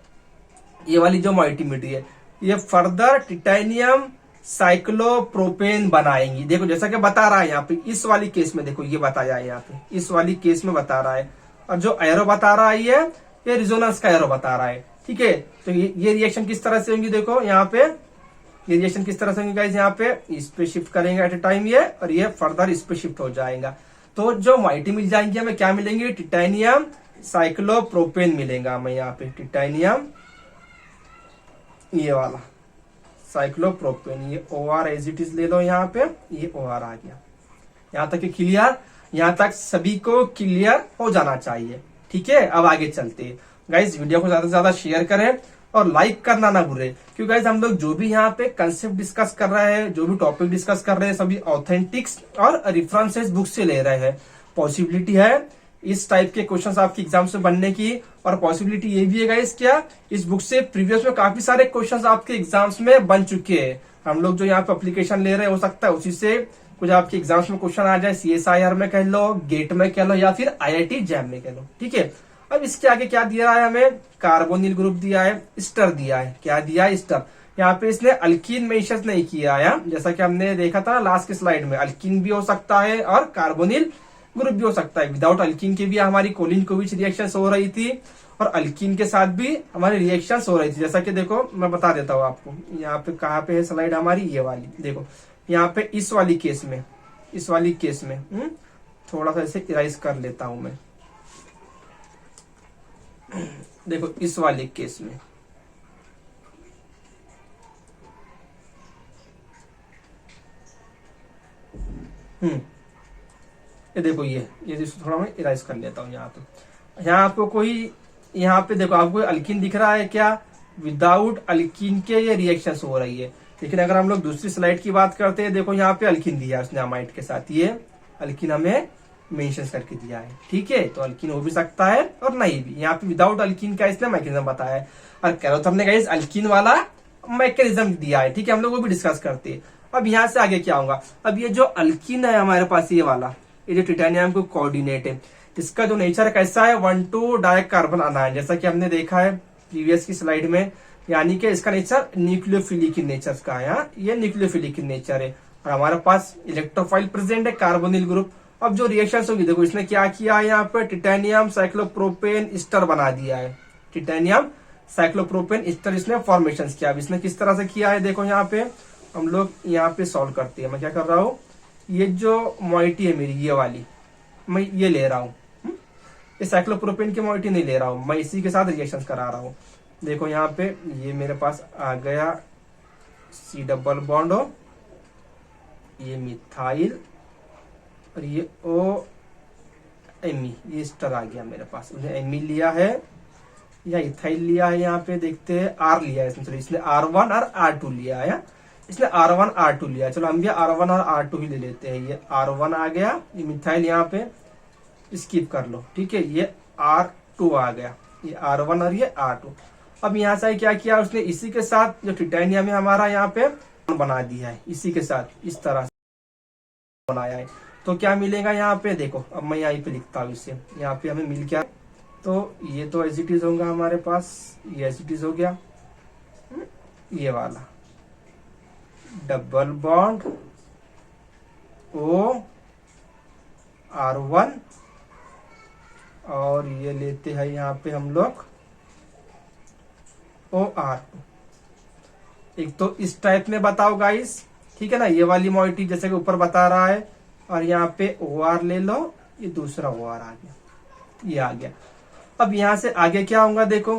ये वाली जो मॉइटी मिल रही है ये फर्दर टिटेनियम साइक्लोप्रोपेन बनाएंगी। देखो जैसा कि बता रहा है यहाँ पे, इस वाली केस में देखो ये बताया है यहाँ पे, इस वाली केस में बता रहा है। और जो एरो बता रहा है ये रिजोनेंस का एरो बता रहा है। ठीक है, तो ये रिएक्शन किस तरह से होंगी, देखो यहाँ पे ये रिएक्शन किस तरह से होंगी गाइस, यहाँ पे इस पे शिफ्ट करेंगे एट ए टाइम ये, और ये फर्दर इस पे शिफ्ट हो जाएगा। तो जो मॉइटी मिल जाएंगी हमें क्या मिलेंगे, टिटेनियम साइक्लोप्रोपेन मिलेगा हमें यहाँ पे, टिटेनियम ये वाला साइक्लोप्रोपेन, ये OR एज इट इज ले लो यहाँ पे, ये OR आ गया। यहाँ तक क्लियर, यहाँ तक सभी को क्लियर हो जाना चाहिए। ठीक है, अब आगे चलते हैं गाइज। वीडियो को ज्यादा से ज्यादा शेयर करें और लाइक करना ना भूलें, क्योंकि गाइज हम लोग जो भी यहाँ पे कंसेप्ट डिस्कस कर रहे हैं, जो भी टॉपिक डिस्कस कर रहे हैं, सभी ऑथेंटिक्स और रेफरेंसेस बुक से ले रहे हैं। पॉसिबिलिटी है इस टाइप के क्वेश्चंस आपके एग्जाम से बनने की, और पॉसिबिलिटी ये भी है गाइस क्या, इस बुक से प्रीवियस में काफी सारे क्वेश्चंस आपके एग्जाम्स में बन चुके हैं। हम लोग जो यहाँ पे एप्लीकेशन ले रहे हैं, हो सकता है उसी से कुछ आपके एग्जाम्स में क्वेश्चन आ जाए, CSIR में कह लो, गेट में कह लो, या फिर IIT जैम में कह लो। ठीक है, अब इसके आगे क्या दिया है हमें, कार्बोनिल ग्रुप दिया है, स्टर दिया है। क्या दिया है, स्टर। यहाँ पे इसने अल्कीन मेंशन नहीं किया है, जैसा कि हमने देखा था लास्ट के स्लाइड में, अल्कीन भी हो सकता है और कार्बोनिल ग्रुप भी हो सकता है। विदाउट अल्कीन के भी हमारी कोलिन-कोविच रिएक्शंस हो रही थी और अल्कीन के साथ भी हमारी रिएक्शंस हो रही थी। जैसा कि देखो मैं बता देता हूँ आपको, यहाँ पे कहाँ पे है स्लाइड हमारी, ये वाली देखो, यहाँ पे इस वाली केस में थोड़ा सा इसे इराइज कर लेता हूं मैं। देखो इस वाले केस में ये देखो ये थोड़ा मैं इराइज कर लेता हूँ यहाँ पे। यहाँ आपको कोई, यहाँ पे देखो आपको अल्कीन दिख रहा है क्या? विदाउट अल्कीन के ये रिएक्शंस हो रही है। लेकिन अगर हम लोग दूसरी स्लाइड की बात करते हैं, देखो यहाँ पे अल्कीन दिया है उसने अमाइड के साथ, ये अल्कीन हमें मेंशन करके दिया है। ठीक है, तो अल्कीन हो भी सकता है और नहीं भी। यहाँ पे विदाउट अल्कीन का इसने मैकेनिज्म बताया है, और कैरोथर ने गाइस अल्कीन वाला मैकेनिज्म दिया है। ठीक है, हम लोग वो भी डिस्कस करते हैं। अब यहाँ से आगे क्या होगा? अब ये जो अल्कीन है हमारे पास, ये वाला, ये जो टिटेनियम को कोऑर्डिनेट है, इसका जो नेचर कैसा है? 1,2 डाइकार्बन अनायन, जैसा कि हमने देखा है प्रीवियस की स्लाइड में। यानी कि इसका नेचर न्यूक्लियोफिलिक इन नेचर का है। ये न्यूक्लियोफिलिक इन नेचर है, और हमारे पास इलेक्ट्रोफाइल प्रेजेंट है, कार्बोनिल ग्रुप। अब जो रिएक्शन होगी, देखो इसने क्या किया है, यहाँ पे टिटेनियम साइक्लोप्रोपेन ईस्टर बना दिया है। टिटेनियम साइक्लोप्रोपेन ईस्टर इसने फॉर्मेशन किया। अब इसने किस तरह से किया है, देखो यहाँ पे हम लोग यहाँ पे सॉल्व करते हैं। मैं क्या कर रहा हूँ, ये जो मॉइटी है मेरी, ये वाली मैं ये ले रहा हूँ। ये साइक्लोप्रोपेन की मॉइटी नहीं ले रहा हूँ, मैं इसी के साथ रिएक्शन करा रहा हूँ। देखो यहाँ पे ये मेरे पास आ गया C डबल बॉन्ड हो, ये मिथाइल, और ये O एमी, ये स्टर आ गया मेरे पास। उसने एमी लिया है या इथाइल लिया है, यहाँ पे देखते हैं R लिया है इसने। चलो इसने R1 और R2 लिया है, इसने R1 R2 लिया। चलो हम भी R1 और R2 ही ले लेते हैं। ये R1 आ गया, ये मिथाइल यहाँ पे स्किप कर लो। ठीक है, ये R2 आ गया, ये R1 और ये R2। अब यहाँ से क्या किया उसने, इसी के साथ जो टिटेनियम है हमारा यहाँ पे बना दिया है, इसी के साथ इस तरह से बनाया है। तो क्या मिलेगा यहाँ पे, देखो अब मैं यहाँ पे लिखता हूँ इसे। यहाँ पे हमें मिल गया, तो ये तो एज इट इज होगा हमारे पास, ये एज इट इज हो गया। ये वाला डबल बॉन्ड O R1, और ये लेते हैं यहाँ पे हम लोग OR2। एक तो इस टाइप में बताओ गाइस, ठीक है ना, ये वाली मॉइटी जैसे कि ऊपर बता रहा है, और यहाँ पे OR ले लो, ये दूसरा OR आ गया, ये आ गया। अब यहाँ से आगे क्या होगा, देखो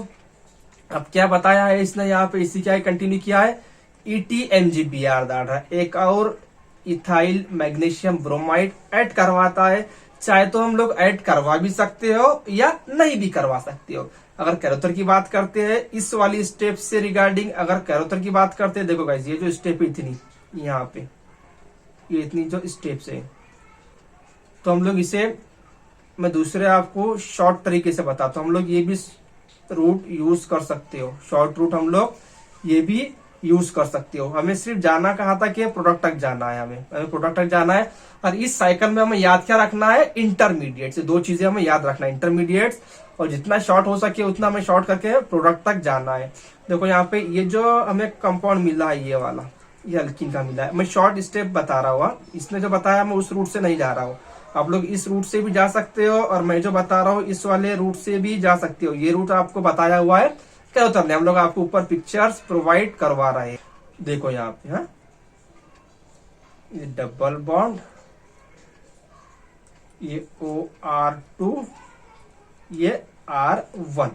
अब क्या बताया है इसने यहाँ पे, इसी क्या कंटिन्यू किया है, ETMGBr डाल रहा है। एक और इथाइल मैग्नीशियम ब्रोमाइड ऐड करवाता है। चाहे तो हम लोग ऐड करवा भी सकते हो या नहीं भी करवा सकते हो। अगर कैरोथर की बात करते हैं इस वाली स्टेप से रिगार्डिंग, अगर कैरोथर की बात करते हैं, देखो गाइस ये जो स्टेप इतनी यहाँ पे, ये इतनी जो स्टेप्स है, तो हम लोग इसे, मैं दूसरे आपको शॉर्ट तरीके से बताता हूँ। हम लोग ये भी रूट यूज कर सकते हो, शॉर्ट रूट हम लोग ये भी यूज कर सकते हो। हमें सिर्फ जाना कहाँ था कि प्रोडक्ट तक जाना है, हमें प्रोडक्ट तक जाना है। और इस साइकिल में हमें याद क्या रखना है, इंटरमीडिएट से दो चीजें हमें याद रखना है, इंटरमीडिएट्स, और जितना शॉर्ट हो सके उतना हमें शॉर्ट करके प्रोडक्ट तक जाना है। देखो यहाँ पे ये जो हमें कंपाउंड मिला है, ये वाला, ये अल्कीन का मिला है। मैं शॉर्ट स्टेप बता रहा हुआ, इसने जो बताया मैं उस रूट से नहीं जा रहा हूँ। आप लोग इस रूट से भी जा सकते हो, और मैं जो बता रहा हूँ इस वाले रूट से भी जा सकते हो। ये रूट आपको बताया हुआ है कैरोथर ने, हम लोग आपको ऊपर पिक्चर्स प्रोवाइड करवा रहे हैं। देखो यहाँ पे, हाँ, ये डबल बॉन्ड, ये OR2, ये R1।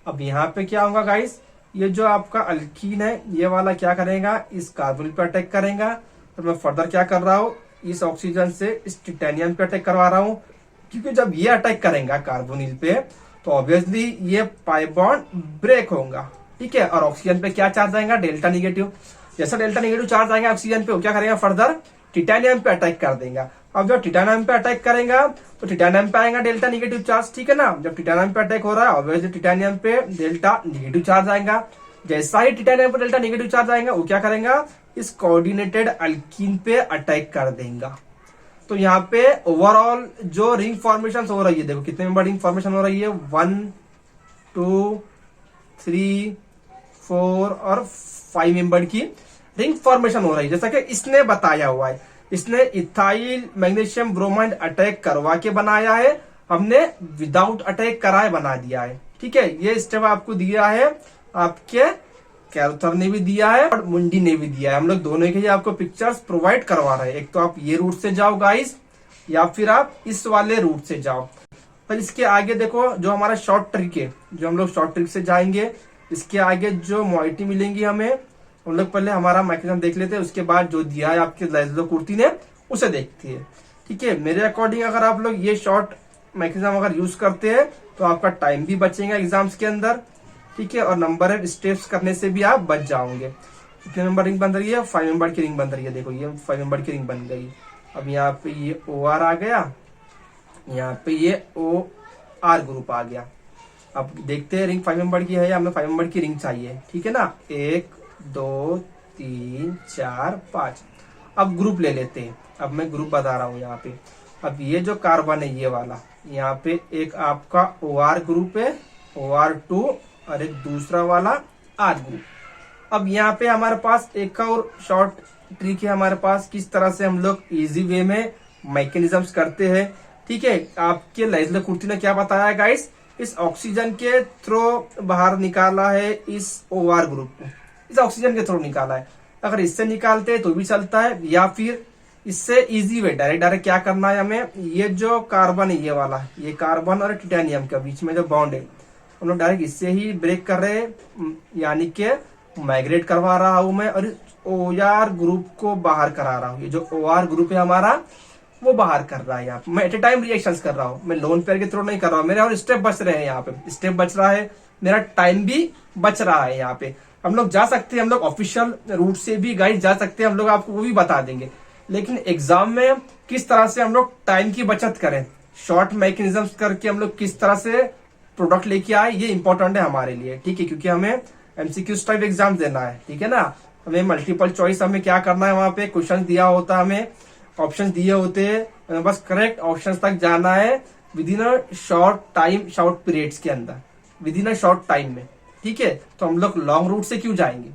अब यहाँ पे क्या होगा गाइस, ये जो आपका अल्कीन है ये वाला क्या करेगा, इस कार्बोनिल पे अटैक करेगा। तो मैं फर्दर क्या कर रहा हूँ, इस ऑक्सीजन से इस टिटेनियम पे अटैक करवा रहा हूँ, क्योंकि जब ये अटैक करेगा कार्बोनिल पे तो ऑब्वियसली ये पाई बॉन्ड ब्रेक होगा। ठीक है, और ऑक्सीजन पे क्या चार्ज आएगा, डेल्टा निगेटिव। जैसा डेल्टा निगेटिव चार्ज आएगा ऑक्सीजन पे, वो क्या करेगा, फर्दर टिटेनियम पे अटैक कर देगा। अब जब टिटेनियम पे अटैक करेगा तो टिटेनियम पे आएगा डेल्टा निगेटिव चार्ज। ठीक है ना, जब टिटेनियम पे अटैक हो रहा है ऑब्वियसली टिटेनियम पे डेल्टा निगेटिव चार्ज आएगा। जैसा ही टिटेनियम पे डेल्टा निगेटिव चार्ज आएगा, वो क्या करेगा, इस कोऑर्डिनेटेड अल्कीन पे अटैक कर देगा। तो यहाँ पे ओवरऑल जो रिंग फॉर्मेशन हो रही है, देखो कितने मेंबर रिंग फॉर्मेशन हो रही है, 1 2 3 4 और 5 मेंबर की रिंग फॉर्मेशन हो रही है, जैसा कि इसने बताया हुआ है। इसने इथाइल मैग्नीशियम ब्रोमाइड अटैक करवा के बनाया है, हमने विदाउट अटैक कराए बना दिया है। ठीक है, ये स्टेप आपको दिया है, आपके कैरोथर ने भी दिया है और मुंडी ने भी दिया है। हम लोग दोनों के लिए आपको पिक्चर्स प्रोवाइड करवा रहे हैं। एक तो आप ये रूट से जाओ गाइस, या फिर आप इस वाले रूट से जाओ। पर इसके आगे देखो जो हमारा शॉर्ट ट्रिक है, जो हम लोग शॉर्ट ट्रिक से जाएंगे, इसके आगे जो मोइटी मिलेंगी हमें, हम लोग पहले हमारा मैकेनिज्म देख लेते हैं, उसके बाद जो दिया है आपके लाइजलो कुर्ती ने उसे देखती है। ठीक है, मेरे अकॉर्डिंग अगर आप लोग ये शॉर्ट मैकेनिज्म अगर यूज करते हैं तो आपका टाइम भी बचेगा एग्जाम्स के अंदर। ठीक है, और नंबर ऑफ स्टेप्स करने से भी आप बच जाओगे। कितने नंबर रिंग बन रही है? 5 नंबर की रिंग बन रही है। देखो ये 5 नंबर की रिंग बन गई। अब यहाँ पे ये OR आ गया, यहाँ पे ये OR ग्रुप आ गया। अब देखते हैं रिंग 5 नंबर की है या हमें 5 नंबर की रिंग चाहिए। ठीक है ना, 1 2 3 4 5। अब ग्रुप ले लेते हैं। अब मैं ग्रुप बता रहा हूँ यहाँ पे। अब ये जो कार्बन है ये वाला, यहाँ पे एक आपका OR ग्रुप है, OR2, और एक दूसरा वाला R ग्रुप। अब यहाँ पे हमारे पास एक और शॉर्ट ट्रिक है हमारे पास, किस तरह से हम लोग इजी वे में मैकेनिज्म्स करते हैं। ठीक है, आपके लाइजलो कुर्ती ने क्या बताया गाइस, इस ऑक्सीजन के थ्रू बाहर निकाला है इस OR ग्रुप को, इस ऑक्सीजन के थ्रू निकाला है। अगर इससे निकालते हैं तो भी चलता है, या फिर इससे इजी वे डायरेक्ट क्या करना है हमें, ये जो कार्बन है ये वाला, ये कार्बन और टिटेनियम के बीच में जो बॉन्ड है, हम लोग डायरेक्ट इससे ही ब्रेक कर रहे हैं, यानी कि माइग्रेट करवा रहा हूं मैं, और OR ग्रुप को बाहर करा रहा हूँ। ये जो OR ग्रुप है हमारा वो बाहर कर रहा है। यहाँ पे मैं एट ए टाइम रिएक्शंस कर रहा हूँ, मैं लोन पेयर के थ्रू नहीं कर रहा हूँ। मेरे और स्टेप बच रहे हैं, यहाँ पे स्टेप बच रहा है, मेरा टाइम भी बच रहा है। यहाँ पे हम लोग जा सकते हैं, हम लोग ऑफिशियल रूट से भी गाइड जा सकते हैं, हम लोग आपको वो भी बता देंगे। लेकिन एग्जाम में किस तरह से हम लोग टाइम की बचत करें, शॉर्ट मैकेनिज्म करके हम लोग किस तरह से प्रोडक्ट लेके आए, ये इंपॉर्टेंट है हमारे लिए। ठीक है, क्योंकि हमें MCQ टाइप एग्जाम देना है। ठीक है ना, हमें मल्टीपल चॉइस हमें क्या करना है, वहां पे क्वेश्चन दिया होता है, हमें ऑप्शन दिए होते हैं, बस करेक्ट ऑप्शन तक जाना है with in a short time, short periods के अंदर, with in a short time में। ठीक है, तो हम लोग लॉन्ग रूट से क्यों जाएंगे,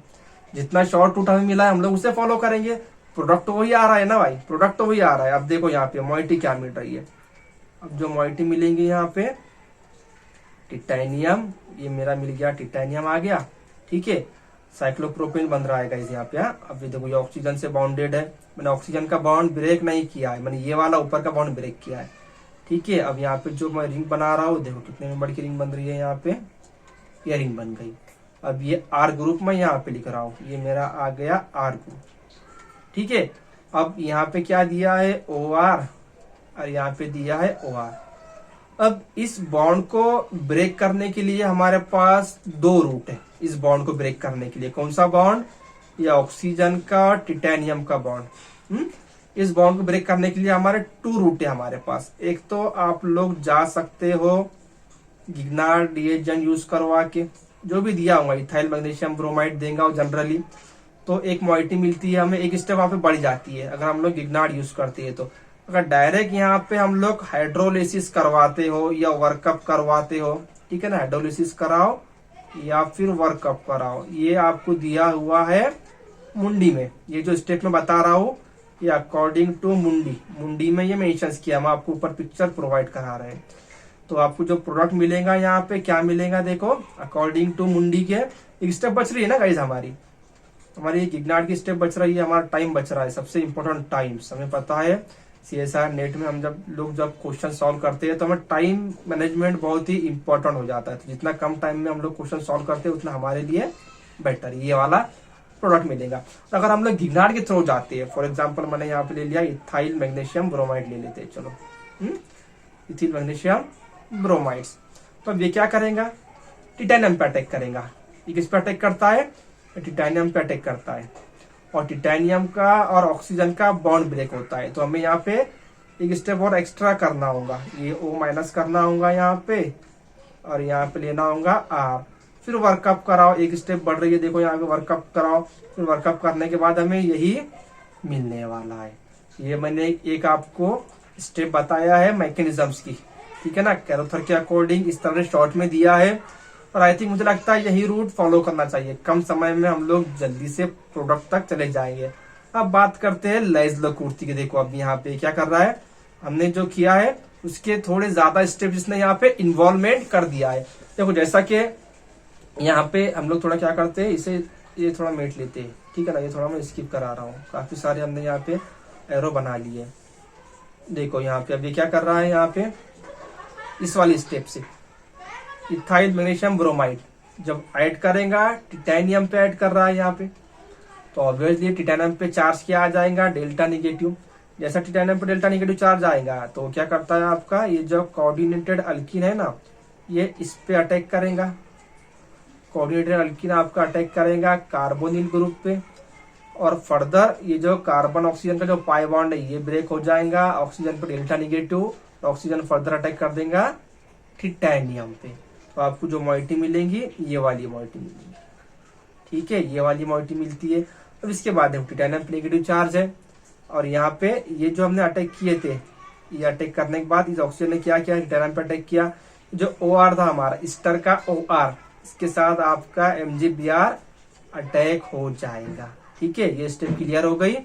जितना शॉर्ट रूट हमें मिला है हम लोग उसे फॉलो करेंगे। प्रोडक्ट तो वही आ रहा है ना भाई, प्रोडक्ट तो वही आ रहा है। अब देखो यहाँ पे मोइटी क्या मिल रही है। अब जो मोइटी मिलेंगे यहाँ पे टिटेनियम, ये मेरा मिल गया, टिटेनियम आ गया। ठीक है, साइक्लोप्रोपेन बन रहा है गाइस यहाँ पे। अब ये देखो ये ऑक्सीजन से बॉन्डेड है, मैंने ऑक्सीजन का बॉन्ड ब्रेक नहीं किया है, मैंने ये वाला ऊपर का बॉन्ड ब्रेक किया है। ठीक है, अब यहाँ पे जो मैं रिंग बना रहा हूँ, देखो कितने नंबर की रिंग बन रही है यहाँ पे, ये रिंग बन गई। अब ये R ग्रुप में यहाँ पे लिख रहा हूँ, ये मेरा आ गया R ग्रुप। ठीक है, अब यहाँ पे क्या दिया है OR, और यहाँ पे दिया है OR। अब इस बॉन्ड को ब्रेक करने के लिए हमारे पास 2 रूट है। इस बॉन्ड को ब्रेक करने के लिए कौन सा बॉन्ड, या ऑक्सीजन का टिटेनियम का बॉन्ड। इस बॉन्ड को ब्रेक करने के लिए हमारे 2 रूट है हमारे पास। एक तो आप लोग जा सकते हो गिग्नार्ड रिएजेंट यूज करवा के, जो भी दिया होगा इथाइल मैग्नीशियम ब्रोमाइड देगा जनरली, तो एक मोइटी मिलती है हमें, एक स्टेप वहां पे बढ़ जाती है अगर हम लोग गिग्नार्ड यूज करते हैं। तो अगर डायरेक्ट यहाँ पे हम लोग हाइड्रोलिसिस करवाते हो या वर्कअप करवाते हो, ठीक है ना, हाइड्रोलिसिस कराओ या फिर वर्कअप कराओ, ये आपको दिया हुआ है मुंडी में। ये जो स्टेप में बता रहा हूँ ये अकॉर्डिंग टू मुंडी में ये मेंशन किया, हम आपको ऊपर पिक्चर प्रोवाइड करा रहे हैं। तो आपको जो प्रोडक्ट मिलेगा यहाँ पे क्या मिलेगा, देखो अकॉर्डिंग टू मुंडी के एक स्टेप बच रही है ना गाइज, हमारी गिग्नार्ड की स्टेप बच रही है, हमारा टाइम बच रहा है। सबसे इंपॉर्टेंट टाइम्स, हमें पता है CSR नेट में हम जब क्वेश्चन सॉल्व करते हैं तो हमें टाइम मैनेजमेंट बहुत ही इंपॉर्टेंट हो जाता है। तो जितना कम टाइम में हम लोग क्वेश्चन सॉल्व करते हैं उतना हमारे लिए बेटर ये वाला प्रोडक्ट मिलेगा। अगर हम लोग गिग्नार्ड के थ्रू जाते हैं, फॉर एग्जाम्पल मैंने यहाँ पे ले लिया इथाइल मैग्नीशियम ब्रोमाइड ले लेते हैं, चलो इथिल मैग्नीशियम ब्रोमाइड्स। तो अब ये क्या करेगा, टिटेनियम पे अटैक करेगा। ये किस पे अटैक करता है, टिटेनियम पे अटैक करता है, और टिटेनियम का और ऑक्सीजन का बॉन्ड ब्रेक होता है। तो हमें यहाँ पे एक स्टेप और एक्स्ट्रा करना होगा, ये O- करना होगा यहाँ पे, और यहाँ पे लेना होगा R, फिर वर्कअप कराओ, एक स्टेप बढ़ रही है, देखो यहाँ पे वर्कअप कराओ, फिर वर्कअप करने के बाद हमें यही मिलने वाला है। ये मैंने एक आपको स्टेप बताया है मैकेनिज्म्स की, ठीक है ना, कैरोथर के अकॉर्डिंग इस तरह शॉर्ट में दिया है। और आई थिंक मुझे लगता है यही रूट फॉलो करना चाहिए, कम समय में हम लोग जल्दी से प्रोडक्ट तक चले जाएंगे। अब बात करते हैं लाइजलो कुर्ती की। देखो अब यहाँ पे क्या कर रहा है, हमने जो किया है उसके थोड़े ज्यादा स्टेप इसने यहाँ पे इन्वॉल्वमेंट कर दिया है। देखो जैसा कि यहाँ पे हम लोग थोड़ा क्या करते हैं, इसे ये थोड़ा मेट लेते हैं, ठीक है ना, ये थोड़ा मैं स्किप करा रहा हूँ, काफी सारे हमने यहाँ पे एरो बना लिए। देखो यहाँ पे अभी क्या कर रहा है, यहाँ पे इस वाली स्टेप से इथाइल मैग्नीशियम ब्रोमाइड जब ऐड करेगा टिटेनियम पे ऐड कर रहा है यहाँ पे, तो ऑब्वियसली टिटेनियम पे चार्ज क्या आ जाएगा, डेल्टा निगेटिव। जैसा टिटेनियम पे डेल्टा निगेटिव चार्ज आएगा तो क्या करता है आपका ये जो कोऑर्डिनेटेड अल्कीन है ना, ये इस पे अटैक करेगा। कोऑर्डिनेटेड अल्कीन आपका अटैक करेगा कार्बोनिल ग्रुप पे, और फर्दर ये जो कार्बन ऑक्सीजन का जो पाई बॉन्ड है ये ब्रेक हो जाएगा, ऑक्सीजन पे delta negative, oxygen further attack कर देगा टिटेनियम पे। तो आपको जो मॉइटी मिलेंगी ये वाली मॉइटी मिलेंगी, ठीक है, ये वाली मॉइटी मिलती है। अब इसके बाद देखो टिटेनियम पे नेगेटिव चार्ज है, और यहाँ पे ये जो हमने अटैक किए थे, ये अटैक करने के बाद इस ऑक्सीजन ने क्या किया, टिटेनियम पे अटैक किया। जो OR था हमारा स्टर का OR, इसके साथ आपका MgBr अटैक हो जाएगा, ठीक है। ये स्टेप क्लियर हो गई,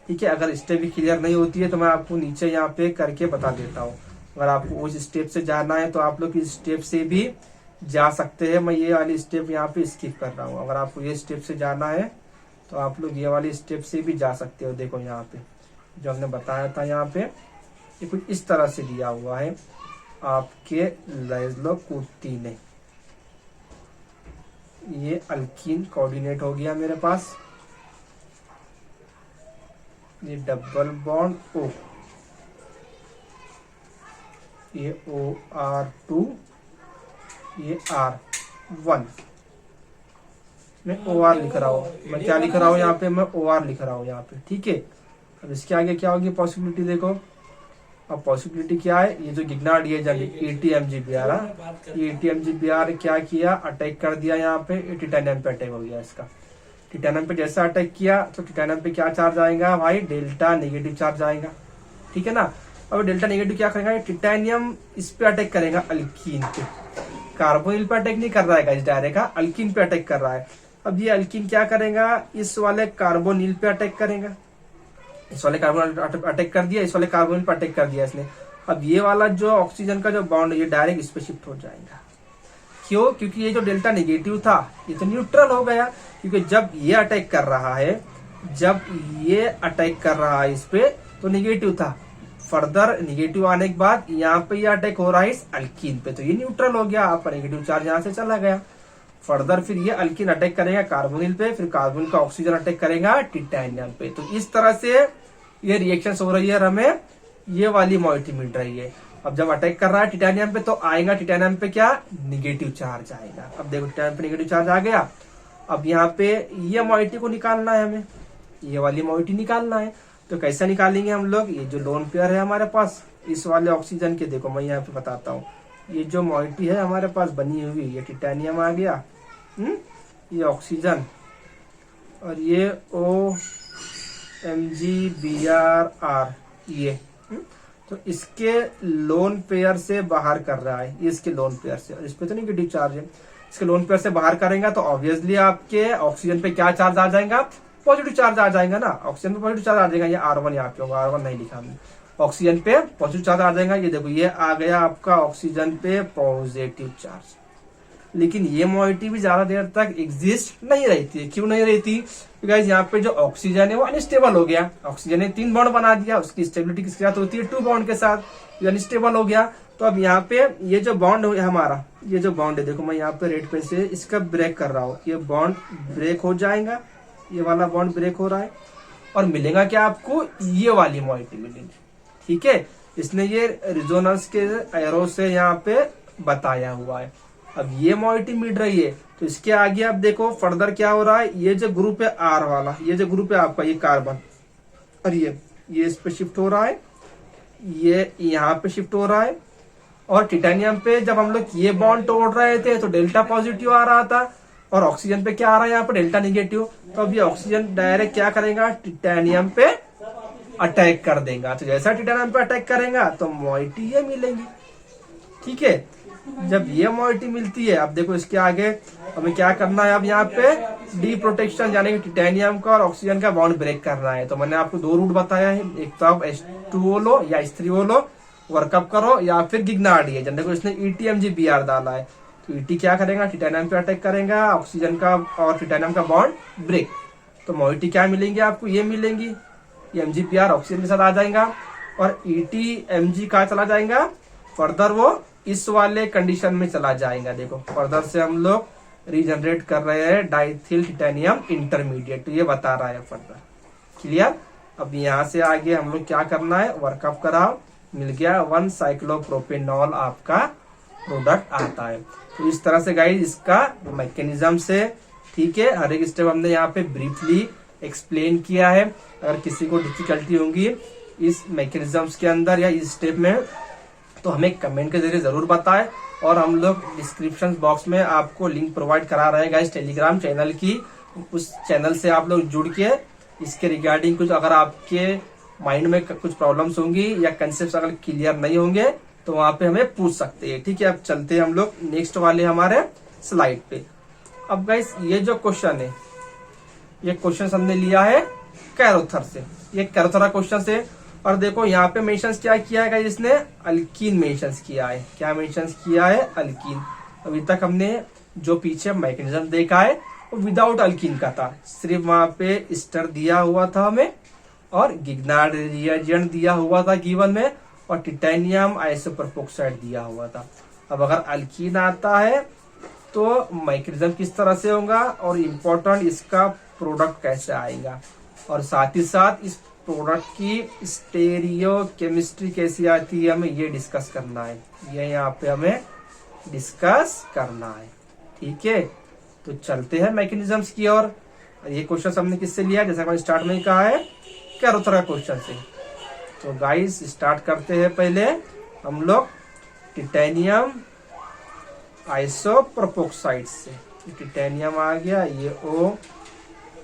ठीक है। अगर स्टेप भी क्लियर नहीं होती है तो मैं आपको नीचे यहाँ पे करके बता देता हूँ। अगर आपको उस स्टेप से जाना है तो आप लोग इस स्टेप से भी जा सकते हैं। मैं ये वाली स्टेप यहाँ पे स्किप कर रहा हूँ। अगर आपको ये स्टेप से जाना है तो आप लोग ये वाली स्टेप से भी जा सकते हो। देखो यहाँ पे जो हमने बताया था, यहाँ पे ये कुछ इस तरह से दिया हुआ है आपके लैज़लो कुर्ती ने। ये अल्कीन कोऑर्डिनेट हो गया मेरे पास, ये डबल बॉन्ड O, ये OR2, ये R1। मैं OR लिख रहा हूँ, मैं क्या लिख रहा हूँ यहाँ पे, मैं OR लिख रहा हूँ यहाँ पे, ठीक है। अब इसके आगे क्या होगी पॉसिबिलिटी, देखो अब पॉसिबिलिटी क्या है, ये जो गिग्नार्ड ये ATMgBr, ये ATMgBr क्या किया, अटैक कर दिया यहाँ पे, टिटेनियम पे अटैक हो गया इसका। टिटेनियम पे जैसा अटैक किया तो टिटेनियम पे क्या चार्ज आएगा भाई, डेल्टा नेगेटिव चार्ज आएगा, ठीक है ना। अब डेल्टा नेगेटिव क्या करेगा, टिटेनियम इस पे अटैक करेगा अल्कीन पे, कार्बोनिल पे अटैक नहीं कर रहा है, डायरेक्ट अल्कीन पे अटैक कर रहा है। अब ये अल्कीन क्या करेगा, इस वाले कार्बोनिल पे अटैक करेगा, इस वाले कार्बोनिल अटैक कर दिया, इस वाले कार्बोनिल पे अटैक कर दिया इसने। अब ये वाला जो ऑक्सीजन का जो बॉन्ड ये डायरेक्ट इस पे शिफ्ट हो जाएगा। क्यों, क्योंकि ये जो डेल्टा नेगेटिव था ये तो न्यूट्रल हो गया, क्योंकि जब ये अटैक कर रहा है, जब ये अटैक कर रहा है इस पे तो नेगेटिव था, फर्दर नेगेटिव आने के बाद यहाँ पे ये अटैक हो रहा है इस अल्कीन पे, तो ये न्यूट्रल हो गया, आपका नेगेटिव चार्ज यहाँ से चला गया। फर्दर फिर ये अल्कीन अटैक करेगा कार्बोनिल पे, फिर कार्बोनिल का ऑक्सीजन अटैक करेगा टिटेनियम पे। तो इस तरह से ये रिएक्शन हो रही है, हमें ये वाली मॉइटी मिल रही है। अब जब अटैक कर रहा है टिटेनियम पे तो आएगा टिटेनियम पे क्या, निगेटिव चार्ज आएगा। अब देखो टिटेनियम पे निगेटिव चार्ज आ गया। अब यहाँ पे ये मॉइटी को निकालना है, हमें ये वाली मॉइटी निकालना है। तो कैसे निकालेंगे हम लोग, ये जो लोन पेयर है हमारे पास इस वाले ऑक्सीजन के, देखो मैं यहाँ पे बताता हूँ, ये जो मॉइटी है हमारे पास बनी हुई, ये टिटेनियम आ गया, ये ऑक्सीजन, और ये OMgBr ये, तो इसके लोन पेयर से बाहर कर रहा है, ये इसके लोन पेयर से, और इस पे तो नेगेटिव चार्ज है, इसके लोन पेयर से बाहर करेंगे तो ऑब्वियसली आपके ऑक्सीजन पे क्या चार्ज आ जाएगा, पॉजिटिव चार्ज आ जाएगा ना, ऑक्सीजन पे पॉजिटिव चार्ज आ जाएगा। ये R1 यहाँ पे होगा, R1 नहीं लिखा हमने, ऑक्सीजन पे पॉजिटिव चार्ज आ जाएगा। ये देखो ये आ गया आपका ऑक्सीजन पे पॉजिटिव चार्ज। लेकिन ये मॉइटी भी ज्यादा देर तक एग्जिस्ट नहीं रहती है। क्यों नहीं रहती, गाइस यहाँ पे जो ऑक्सीजन है वो अनस्टेबल हो गया, ऑक्सीजन ने 3 बॉन्ड बना दिया, उसकी स्टेबिलिटी किसके साथ होती है, 2 बॉन्ड के साथ, ये अनस्टेबल हो गया। तो अब यहाँ पे ये जो बॉन्ड है हमारा, ये जो बॉन्ड है, देखो मैं यहाँ पे रेड पे से इसका ब्रेक कर रहा हूँ, ये बॉन्ड ब्रेक हो जाएगा, ये वाला बॉन्ड ब्रेक हो रहा है, और मिलेगा क्या आपको, ये वाली मॉइटी मिलेगी, ठीक है। इसने ये रिजोनेंस के एरो से यहाँ पे बताया हुआ है। अब ये मॉइटी मिल रही है, तो इसके आगे आप देखो फर्दर क्या हो रहा है, ये जो ग्रुप है R वाला, ये जो ग्रुप है आपका, ये कार्बन, और ये इस पे शिफ्ट हो रहा है, ये यहाँ पे शिफ्ट हो रहा है। और टिटेनियम पे जब हम लोग ये बॉन्ड तोड़ रहे थे तो डेल्टा पॉजिटिव आ रहा था, और ऑक्सीजन पे क्या आ रहा है यहाँ पे, डेल्टा निगेटिव। तो अब ये ऑक्सीजन डायरेक्ट क्या करेगा, टिटेनियम पे अटैक कर देगा। तो जैसा टिटेनियम पे अटैक करेगा तो मॉइटी ये मिलेंगी, ठीक है। जब ये मॉइटी मिलती है, अब देखो इसके आगे हमें क्या करना है, अब यहाँ पे डी प्रोटेक्शन यानी कि टिटेनियम का और ऑक्सीजन का बॉन्ड ब्रेक करना है। तो मैंने आपको 2 रूट बताया है, एक तो आप H2O लो या H3O लो, वर्कअप करो, या फिर गिग्नार्ड है, देखो इसने ETMgBr डाला है, तो ET क्या करेगा, टिटेनियम पे अटैक करेगा, ऑक्सीजन का और टिटेनियम का बॉन्ड ब्रेक। तो मॉइटी क्या मिलेंगी आपको, ये मिलेंगी, MgBr ऑक्सीजन के साथ आ जाएगा, और ETMG कहाँ चला जाएगा, फर्दर वो इस वाले कंडीशन में चला जाएगा। देखो फर्दर से हम लोग रीजनरेट कर रहे हैं डाइथिल टिटेनियम इंटरमीडिएट, तो ये बता रहा है फर्दर। क्लियर। अब यहाँ से आगे हम लोग क्या करना है, वर्कअप कराओ, मिल गया 1 साइक्लोप्रोपेनॉल आपका प्रोडक्ट आता है। तो इस तरह से गाइस इसका मैकेनिज्म से, ठीक है, हर एक स्टेप हमने यहाँ पे ब्रीफली एक्सप्लेन किया है। अगर किसी को डिफिकल्टी होगी इस मैकेनिज्म्स के अंदर या इस स्टेप में तो हमें कमेंट के जरिए जरूर बताएं, और हम लोग डिस्क्रिप्शन बॉक्स में आपको लिंक प्रोवाइड करा रहे हैं गाइस टेलीग्राम चैनल की। उस चैनल से आप लोग जुड़ के इसके रिगार्डिंग कुछ अगर आपके माइंड में कुछ प्रॉब्लम्स होंगी या कंसेप्ट अगर क्लियर नहीं होंगे तो वहां पे हमें पूछ सकते हैं। ठीक है, अब चलते हैं हम लोग नेक्स्ट वाले हमारे स्लाइड पे। अब गाइस ये जो क्वेश्चन है, ये क्वेश्चन हमने लिया है कैरोथर से, ये कैरोथर क्वेश्चन से। और देखो यहाँ पे मेंशंस क्या किया है गाइस, इसने अल्कीन मेंशंस किया है। क्या मेंशंस किया है, अल्कीन। अभी तक हमने जो पीछे मैकेनिज्म देखा है वो विदाउट अल्कीन का था, सिर्फ वहां पे एस्टर दिया हुआ था हमें और गिग्नार्ड रिएजेंट दिया हुआ था गिवन में, और टिटेनियम आइसोप्रोपोक्साइड दिया हुआ था। अब अगर अल्कीन आता है तो मैकेनिज्म किस तरह से होगा और इम्पोर्टेंट इसका प्रोडक्ट कैसे आएगा, और साथ ही साथ इस प्रोडक्ट की स्टेरियो केमिस्ट्री कैसी आती है, हमें ये डिस्कस करना है। ये यहाँ पे हमें डिस्कस करना है। ठीक है, तो चलते हैं मैकेनिज्म्स की ओर। ये क्वेश्चन हमने किससे लिया है, जैसा मैंने स्टार्ट में ही कहा है, कैरोथर का क्वेश्चन से। तो गाइस स्टार्ट करते हैं पहले हम लोग टिटेनियम आइसोप्रोपोक्साइड से। टिटेनियम आ गया, ये O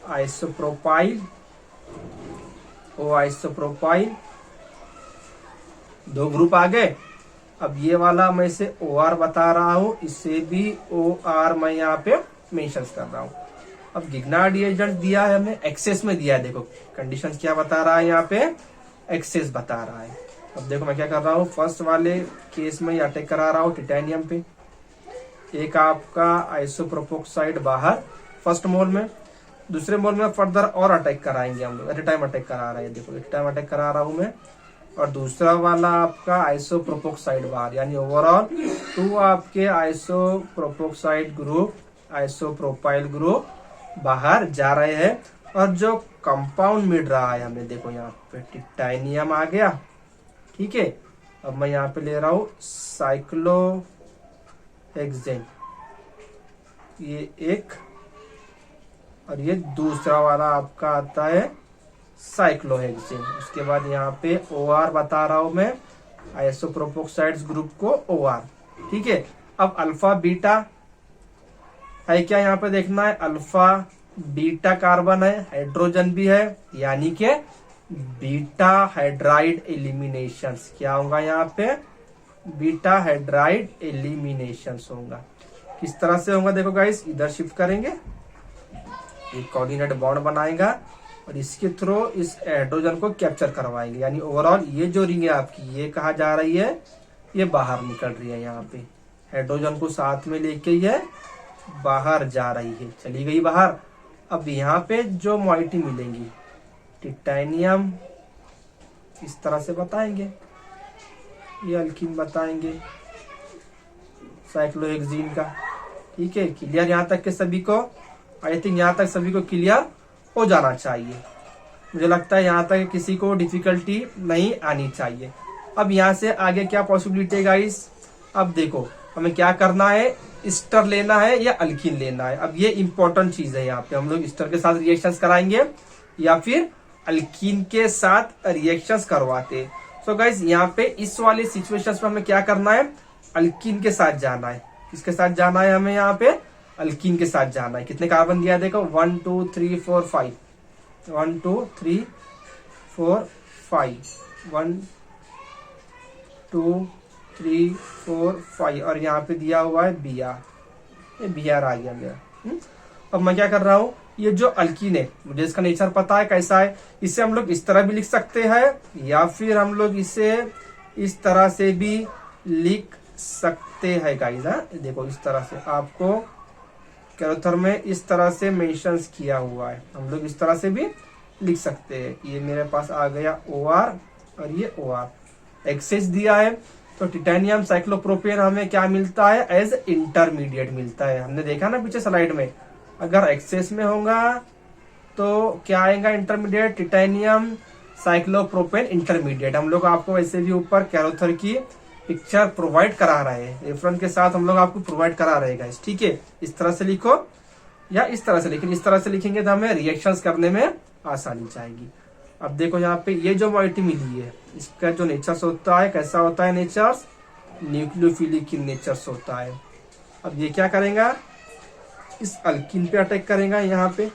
isopropyl, O isopropyl, 2 group आ गए। अब ये वाला मैं इसे OR बता रहा हूं, इसे भी OR मैं यहाँ पे मेंशन कर रहा हूं। अब गिग्नार्ड रिएजेंट दिया है हमें, एक्सेस में दिया है। देखो कंडीशंस क्या बता रहा है, यहाँ पे एक्सेस बता रहा है। अब देखो मैं क्या कर रहा हूँ, फर्स्ट वाले केस में अटैक करा रहा हूँ टिटेनियम पे। एक आपका आइसोप्रोपोक्साइड बाहर फर्स्ट मोल में, दूसरे मोल में फर्दर और अटैक कराएंगे हम लोग। एट ए टाइम अटैक करा रहा है, देखो एट टाइम अटैक करा रहा हूँ मैं। और दूसरा वाला आपका आइसोप्रोपोक्साइड बाहर, यानी ओवरऑल 2 आपके आइसोप्रोपोक्साइड ग्रुप, आइसोप्रोपाइल ग्रुप बाहर जा रहे हैं। और जो कंपाउंड मिल रहा है हमें, देखो यहाँ पे टिटेनियम आ गया। ठीक है, अब मैं यहाँ पे ले रहा हूँ साइक्लोहेक्सेन, ये एक, और ये दूसरा वाला आपका आता है साइक्लोहेक्सेन। उसके बाद यहाँ पे OR बता रहा हूं मैं, आइसोप्रोपोक्साइड्स ग्रुप को OR। ठीक है, अब अल्फा बीटा है क्या, यहाँ पे देखना है, अल्फा बीटा कार्बन है, हाइड्रोजन भी है, यानी कि बीटा हाइड्राइड एलिमिनेशन क्या होगा, यहाँ पे बीटा हाइड्राइड एलिमिनेशन होगा। किस तरह से होगा, देखो गाइस इधर शिफ्ट करेंगे, एक कोऑर्डिनेट बॉन्ड बनाएगा और इसके थ्रू इस हाइड्रोजन को कैप्चर करवाएंगे। यानी ओवरऑल ये जो रिंग है आपकी, ये कहा जा रही है, ये बाहर निकल रही है। यहाँ पे हाइड्रोजन को साथ में लेके ये बाहर जा रही है, चली गई बाहर। अब यहाँ पे जो मॉइटी मिलेंगी टिटेनियम इस तरह से बताएंगे, ये अल्कीन बताएंगे साइक्लोहेक्सीन का। ठीक है, क्लियर यहाँ तक के सभी को? आई थिंक यहाँ तक सभी को क्लियर हो जाना चाहिए। मुझे लगता है यहाँ तक किसी को डिफिकल्टी नहीं आनी चाहिए। अब यहाँ से आगे क्या पॉसिबिलिटी है गाइस, अब देखो हमें क्या करना है, एस्टर लेना है या अल्कीन लेना है। अब ये इंपॉर्टेंट चीज है, यहाँ पे हम लोग एस्टर के साथ रिएक्शंस कराएंगे या फिर अल्कीन के साथ रिएक्शंस करवाते। सो गाइस यहाँ पे इस वाली सिचुएशंस में हमें क्या करना है, अल्कीन के साथ जाना है। किसके साथ जाना है हमें, यहाँ पे अल्कीन के साथ जाना है। कितने कार्बन दिया है देखो, 1 2 3 4 5, 1 2 3 4 5, 1 2 3 4 5, और यहाँ पे दिया हुआ है Br, ये Br आ गया मेरा। अब मैं क्या कर रहा हूँ, ये जो अल्कीन है मुझे इसका नेचर पता है कैसा है, इसे हम लोग इस तरह भी लिख सकते हैं या फिर हम लोग इसे इस तरह से भी लिख सकते हैं गाइस। देखो इस तरह से आपको कैरोथर में इस तरह से मेंशंस किया हुआ है, हम लोग इस तरह से भी लिख सकते हैं। ये मेरे पास आ गया OR और ये OR एक्सेस दिया है। तो टिटेनियम साइक्लोप्रोपेन हमें क्या मिलता है, एज इंटरमीडिएट मिलता है। हमने देखा ना पीछे स्लाइड में, अगर एक्सेस में होगा तो क्या आएगा, इंटरमीडिएट, टिटेनियम साइक्लोप्रोपेन इंटरमीडिएट। हम लोग आपको वैसे भी ऊपर कैरोथर की पिक्चर प्रोवाइड करा रहे हैं, रेफरेंस के साथ हम लोग आपको प्रोवाइड करा रहे हैं, ठीक है। इस तरह से लिखो या इस तरह से, लेकिन इस तरह से लिखेंगे तो हमें रिएक्शंस करने में आसानी जाएगी। अब देखो यहाँ पे ये जो मॉइटी मिली है, इसका जो नेचर्स होता है, कैसा होता है नेचर्स, न्यूक्लियोफिलिक नेचर्स होता है। अब ये क्या करेगा, इस अल्किन पे अटैक करेगा। यहाँ पे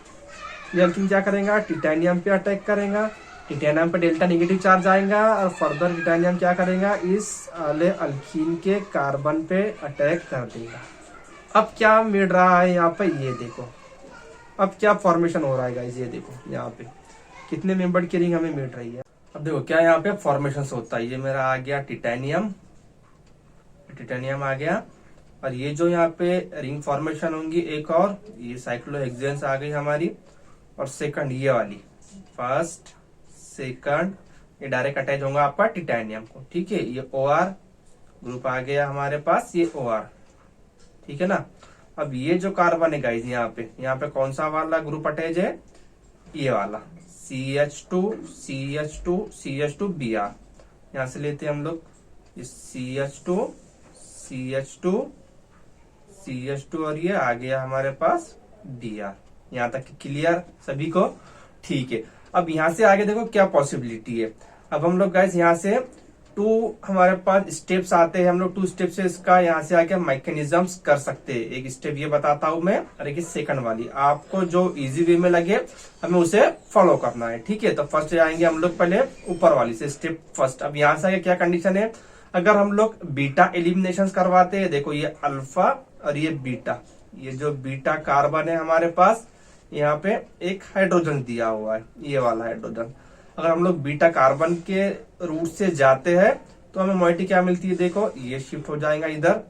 ये अल्किन क्या करेगा, टिटेनियम पे अटैक करेगा। टिटेनियम पे डेल्टा नेगेटिव चार्ज आएगा और फर्दर टिटेनियम क्या करेगा, इस वाले अल्किन के कार्बन पे अटैक कर देगा। अब क्या मिल रहा है यहाँ पे, ये देखो अब क्या फॉर्मेशन हो रहा है गाइस, ये देखो यहाँ पे कितने मेंबर्ड की रिंग हमें मिल रही है। अब देखो क्या यहाँ पे फॉर्मेशन होता है, ये मेरा आ गया टिटेनियम, टिटेनियम आ गया, और ये जो यहाँ पे रिंग फॉर्मेशन होंगी एक और, ये साइक्लोहेक्सेन्स आ गई हमारी, और सेकंड ये वाली, फर्स्ट सेकंड, ये डायरेक्ट अटैच होगा आपका टिटेनियम को, ठीक है। ये OR ग्रुप आ गया हमारे पास, ये OR, ठीक है ना। अब ये जो कार्बन है गाइस, यहाँ पे कौन सा वाला ग्रुप अटैच है, ये वाला CH2 CH2 CH2 Br, यहां से लेते हैं हम लोग CH2 CH2 CH2 और ये आ गया हमारे पास Br। यहाँ तक क्लियर सभी को, ठीक है। अब यहाँ से आगे देखो क्या पॉसिबिलिटी है। अब हम लोग गाइस यहाँ से 2 हमारे पास स्टेप्स आते हैं, हम लोग 2 स्टेप से इसका यहाँ से आके मैकेनिज्म्स कर सकते हैं। एक स्टेप ये बताता हूं मैं, और एक सेकंड वाली, आपको जो इजी वे में लगे हमें उसे फॉलो करना है, ठीक है। तो फर्स्ट आएंगे हम लोग पहले ऊपर वाली से, स्टेप फर्स्ट। अब यहाँ से आगे क्या कंडीशन है, अगर हम लोग बीटा एलिमिनेशन करवाते हैं, देखो ये अल्फा और ये बीटा, ये जो बीटा कार्बन है हमारे पास, यहाँ पे एक हाइड्रोजन दिया हुआ है, ये वाला हाइड्रोजन। अगर हम लोग बीटा कार्बन के रूट से जाते हैं तो हमें मॉइटी क्या मिलती है, देखो ये शिफ्ट हो जाएगा इधर,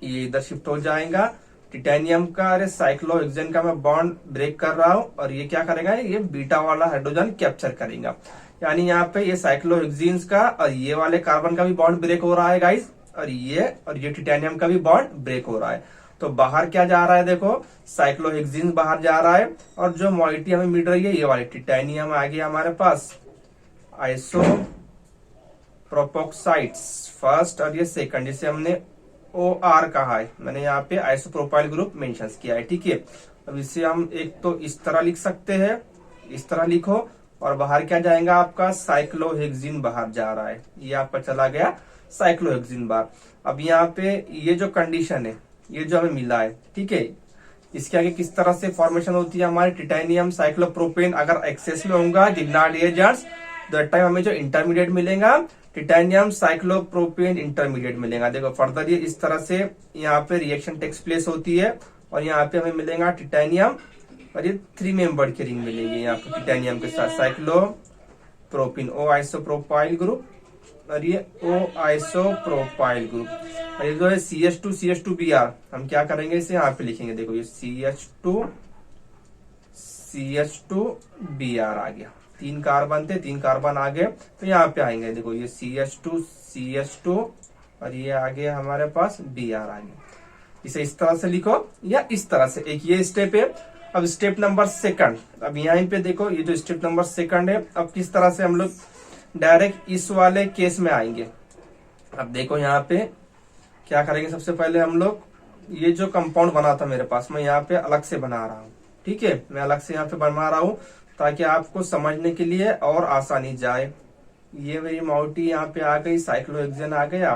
ये इधर शिफ्ट हो जाएगा। टिटेनियम का, अरे साइक्लोहेक्सेन का मैं बॉन्ड ब्रेक कर रहा हूं, और ये क्या करेगा, ये बीटा वाला हाइड्रोजन कैप्चर करेगा। यानी यहाँ पे ये साइक्लोहेक्सेन्स का और ये वाले कार्बन का भी बॉन्ड ब्रेक हो रहा है गाइस, और ये टिटेनियम का भी बॉन्ड ब्रेक हो रहा है। तो बाहर क्या जा रहा है, देखो साइक्लोहेक्सेन बाहर जा रहा है, और जो मॉइटी हमें मिल रही है ये वाली टिटेनियम आ गया हमारे पास, आइसो प्रोपोक्साइड्स फर्स्ट और ये सेकंड, जिसे हमने OR कहा है, मैंने यहाँ पे आइसोप्रोपाइल ग्रुप मेंशन किया है, ठीक है। अब इसे हम एक तो इस तरह लिख सकते हैं, इस तरह लिखो, और बाहर क्या जाएगा आपका, साइक्लोहेक्सेन बाहर जा रहा है, ये आपका चला गया साइक्लोहेक्सेन बाहर। अब यहाँ पे ये जो कंडीशन है, ये जो हमें मिला है, ठीक है, इसके आगे किस तरह से फॉर्मेशन होती है हमारे टिटेनियम साइक्लोप्रोपेन, अगर एक्सेस में होगा जिग्नार्ड एजेंट्स, दैट टाइम हमें जो इंटरमीडिएट मिलेगा टिटेनियम साइक्लोप्रोपेन इंटरमीडिएट मिलेगा। देखो फर्दर ये इस तरह से यहाँ पे रिएक्शन टेक्स प्लेस होती है, और यहाँ पे हमें मिलेगा टिटेनियम, और ये 3 मेंबर्ड की रिंग मिलेगी यहाँ पे टिटेनियम के साथ, साइक्लोप्रोपिन O आइसोप्रोपाइल ग्रुप, और ये O आइसोप्रोपाइल ग्रुप, और ये जो है CH2 Br, हम क्या करेंगे इसे यहाँ पे लिखेंगे, देखो ये CH2 Br आ गया, 3 कार्बन थे, 3 कार्बन आ गए, तो यहाँ पे आएंगे, देखो ये CH2 और ये आ गया हमारे पास Br आ गया। इसे इस तरह से लिखो या इस तरह से, एक ये स्टेप है। अब स्टेप नंबर सेकंड, अब यहाँ पे देखो ये जो स्टेप नंबर सेकंड है, अब किस तरह से हम लोग डायरेक्ट इस वाले केस में आएंगे। अब देखो यहाँ पे क्या करेंगे, सबसे पहले हम लोग ये जो कंपाउंड बना था मेरे पास, मैं यहाँ पे अलग से बना रहा हूँ, ठीक है, मैं अलग से यहाँ पे बना रहा हूँ ताकि आपको समझने के लिए और आसानी जाए। ये मेरी मॉइटी यहाँ पे आ गई, साइक्लोहेक्सेन आ गया,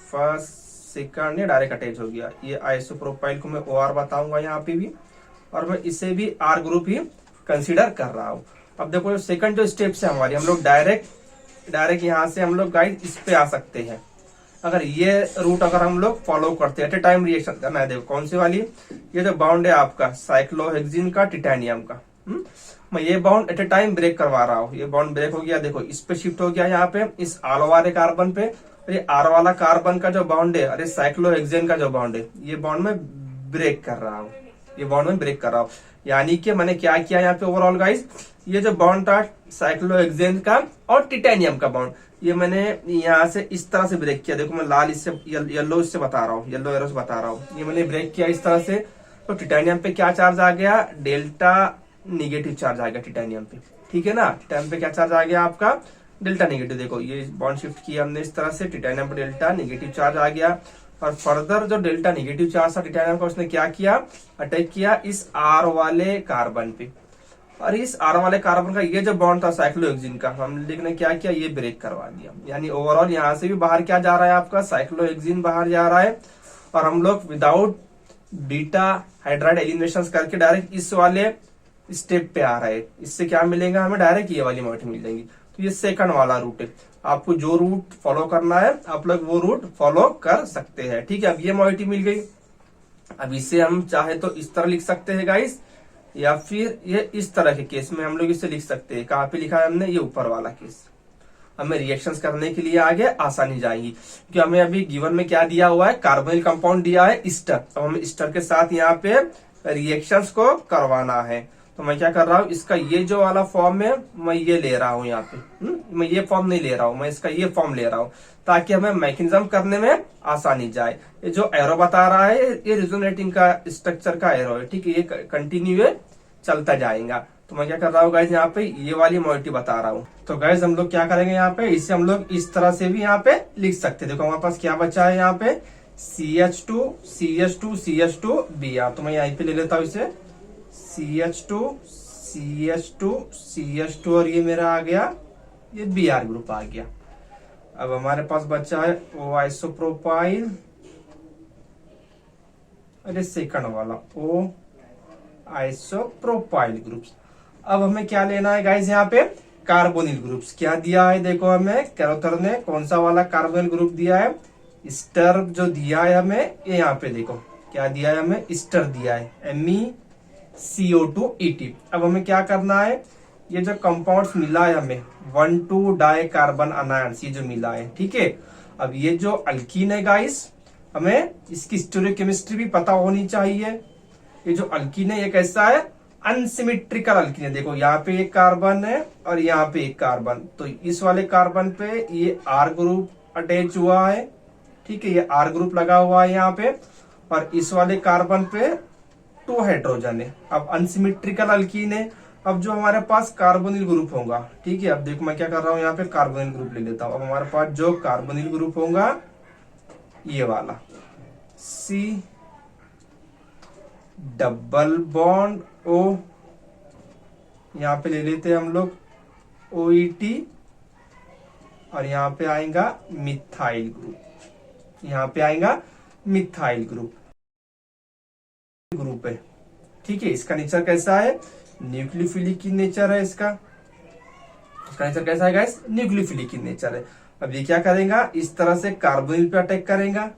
फर्स्ट सेकंड ये डायरेक्ट अटैच हो गया। ये आइसोप्रोपाइल को मैं OR बताऊंगा यहाँ पे भी, और मैं इसे भी R ग्रुप ही कंसिडर कर रहा हूँ। अब देखो सेकंड जो स्टेप है हमारी, हम लोग डायरेक्ट यहाँ से हम लोग गाइस इस पे आ सकते हैं। अगर ये रूट अगर हम लोग फॉलो करते हैं, एट ए टाइम रिएक्शन करना है। देखो कौन सी वाली, ये जो बाउंड है आपका साइक्लोहेक्सेन का टिटेनियम का, मैं ये bond at a time break करवा रहा हूँ। ये बाउंड ब्रेक हो गया, देखो इस पे शिफ्ट हो गया यहाँ पे, इस R वाले कार्बन पे, ये R वाला कार्बन का जो बाउंड है, अरे साइक्लोहेक्सेन का जो बाउंड है, ये बाउंड में ब्रेक कर रहा हूँ, ये बाउंड में ब्रेक कर रहा हूँ। यानी कि मैंने क्या किया यहाँ पे ओवरऑल गाइस, ये जो बॉन्ड था साइक्लोहेक्सेन का और टिटेनियम का बॉन्ड, ये मैंने यहाँ से इस तरह से ब्रेक किया। देखो मैं लाल इससे येलो इससे बता रहा हूँ, येलो एरो से बता रहा हूँ, ये मैंने ब्रेक किया इस तरह से। तो टिटेनियम पे क्या चार्ज आ गया, डेल्टा निगेटिव चार्ज आ गया टिटेनियम पे, ठीक है ना। टिटेनियम पे क्या चार्ज आ गया आपका, डेल्टा निगेटिव। देखो ये बॉन्ड शिफ्ट किया हमने इस तरह से, टिटेनियम पे डेल्टा निगेटिव चार्ज आ गया। और फर्दर जो डेल्टा निगेटिव चार्ज था टिटेनियम का, उसने क्या किया, अटैक किया इस आर वाले कार्बन पे। और इस आर वाले कार्बन का ये जो बॉन्ड था साइक्लोहेक्सिन का, हम ने क्या किया, ये ब्रेक करवा दिया। यानी ओवरऑल यहाँ से भी बाहर क्या जा रहा है आपका, साइक्लोहेक्सिन बाहर जा रहा है। और हम लोग विदाउट बीटा हाइड्राइड एलिमिनेशन करके डायरेक्ट इस वाले स्टेप पे आ रहा है। इससे क्या मिलेगा हमें, डायरेक्ट ये वाली मॉइटी मिल जाएगी। तो ये सेकंड वाला रूट है, आपको जो रूट फॉलो करना है आप लोग वो रूट फॉलो कर सकते हैं, ठीक है। अब ये मॉइटी मिल गई। अब इसे हम चाहे तो इस तरह लिख सकते हैं गाइस, या फिर ये इस तरह के केस में हम लोग इसे लिख सकते हैं। कहाँ पे लिखा है हमने, ये ऊपर वाला केस। हमें रिएक्शंस करने के लिए आगे आसानी जाएगी, क्योंकि हमें अभी गिवन में क्या दिया हुआ है, कार्बोनिल कंपाउंड दिया है स्टर। तो हमें स्टर के साथ यहाँ पे रिएक्शंस को करवाना है। तो मैं क्या कर रहा हूँ, इसका ये जो वाला फॉर्म है मैं ये ले रहा हूँ यहाँ पे। मैं ये फॉर्म नहीं ले रहा हूँ, मैं इसका ये फॉर्म ले रहा हूँ, ताकि हमें मैकेनिज्म करने में आसानी जाए। ये जो एरो बता रहा है ये रिजोनेटिंग का स्ट्रक्चर का एरो है, ठीक है। ये कंटिन्यू चलता जाएगा। तो मैं क्या कर रहा हूँ गाइज, यहाँ पे ये वाली मॉइटी बता रहा हूँ। तो गाइज हम लोग क्या करेंगे यहाँ पे, इसे हम लोग इस तरह से भी यहाँ पे लिख सकते हैं। देखो हमारे पास क्या बचा है यहाँ पे, CH2 CH2 CH2 Br। तो मैं यहाँ पे ले लेता हूँ इसे, CH2 CH2 CH2 और ये मेरा आ गया, ये Br ग्रुप आ गया। अब हमारे पास बचा है ओ आइसोप्रोपाइल, अरे सेकंड वाला ओ आइसोप्रोपाइल ग्रुप्स। अब हमें क्या लेना है गाइस, यहाँ पे कार्बोनिल ग्रुप्स। क्या दिया है देखो हमें, कैरोथर ने कौन सा वाला कार्बोनिल ग्रुप दिया है, स्टर जो दिया है हमें, ये यहाँ पे देखो क्या दिया है हमें, स्टर दिया है MECO2ET। अब हमें क्या करना है, ये जो कंपाउंड्स मिला है हमें 1,2 डाई कार्बन अनायंस, ये जो मिला है, ठीक है। अब ये जो अल्कीन है गाइस, हमें इसकी स्टोरियोकेमिस्ट्री भी पता होनी चाहिए। ये जो अल्कीन है ये कैसा है, अनसिमेट्रिकल अल्कीन है। देखो यहाँ पे एक कार्बन है और यहाँ पे एक कार्बन, तो इस वाले कार्बन पे ये R ग्रुप अटैच हुआ है, ठीक है। ये R ग्रुप लगा हुआ है यहाँ पे, और इस वाले कार्बन पे 2 हाइड्रोजन है। अब अनसिमेट्रिकल अल्कीन है। अब जो हमारे पास कार्बोनिल ग्रुप होगा, ठीक है। अब देखो मैं क्या कर रहा हूँ, यहाँ पे कार्बोनिल ग्रुप ले लेता हूँ। अब हमारे पास जो कार्बोनिल ग्रुप होगा ये वाला C डबल बॉन्ड O, यहाँ पे ले लेते हैं हम लोग OET, और यहाँ पे आएगा मिथाइल ग्रुप, यहाँ पे आएगा मिथाइल ग्रुप है, ठीक है। इसका नेचर कैसा है, न्यूक्लियोफिलिक की नेचर है इसका नेचर कैसा है गाइस, न्यूक्लियोफिलिक की नेचर है। अब ये क्या करेगा, इस तरह से कार्बोनिल पे अटैक करेगा,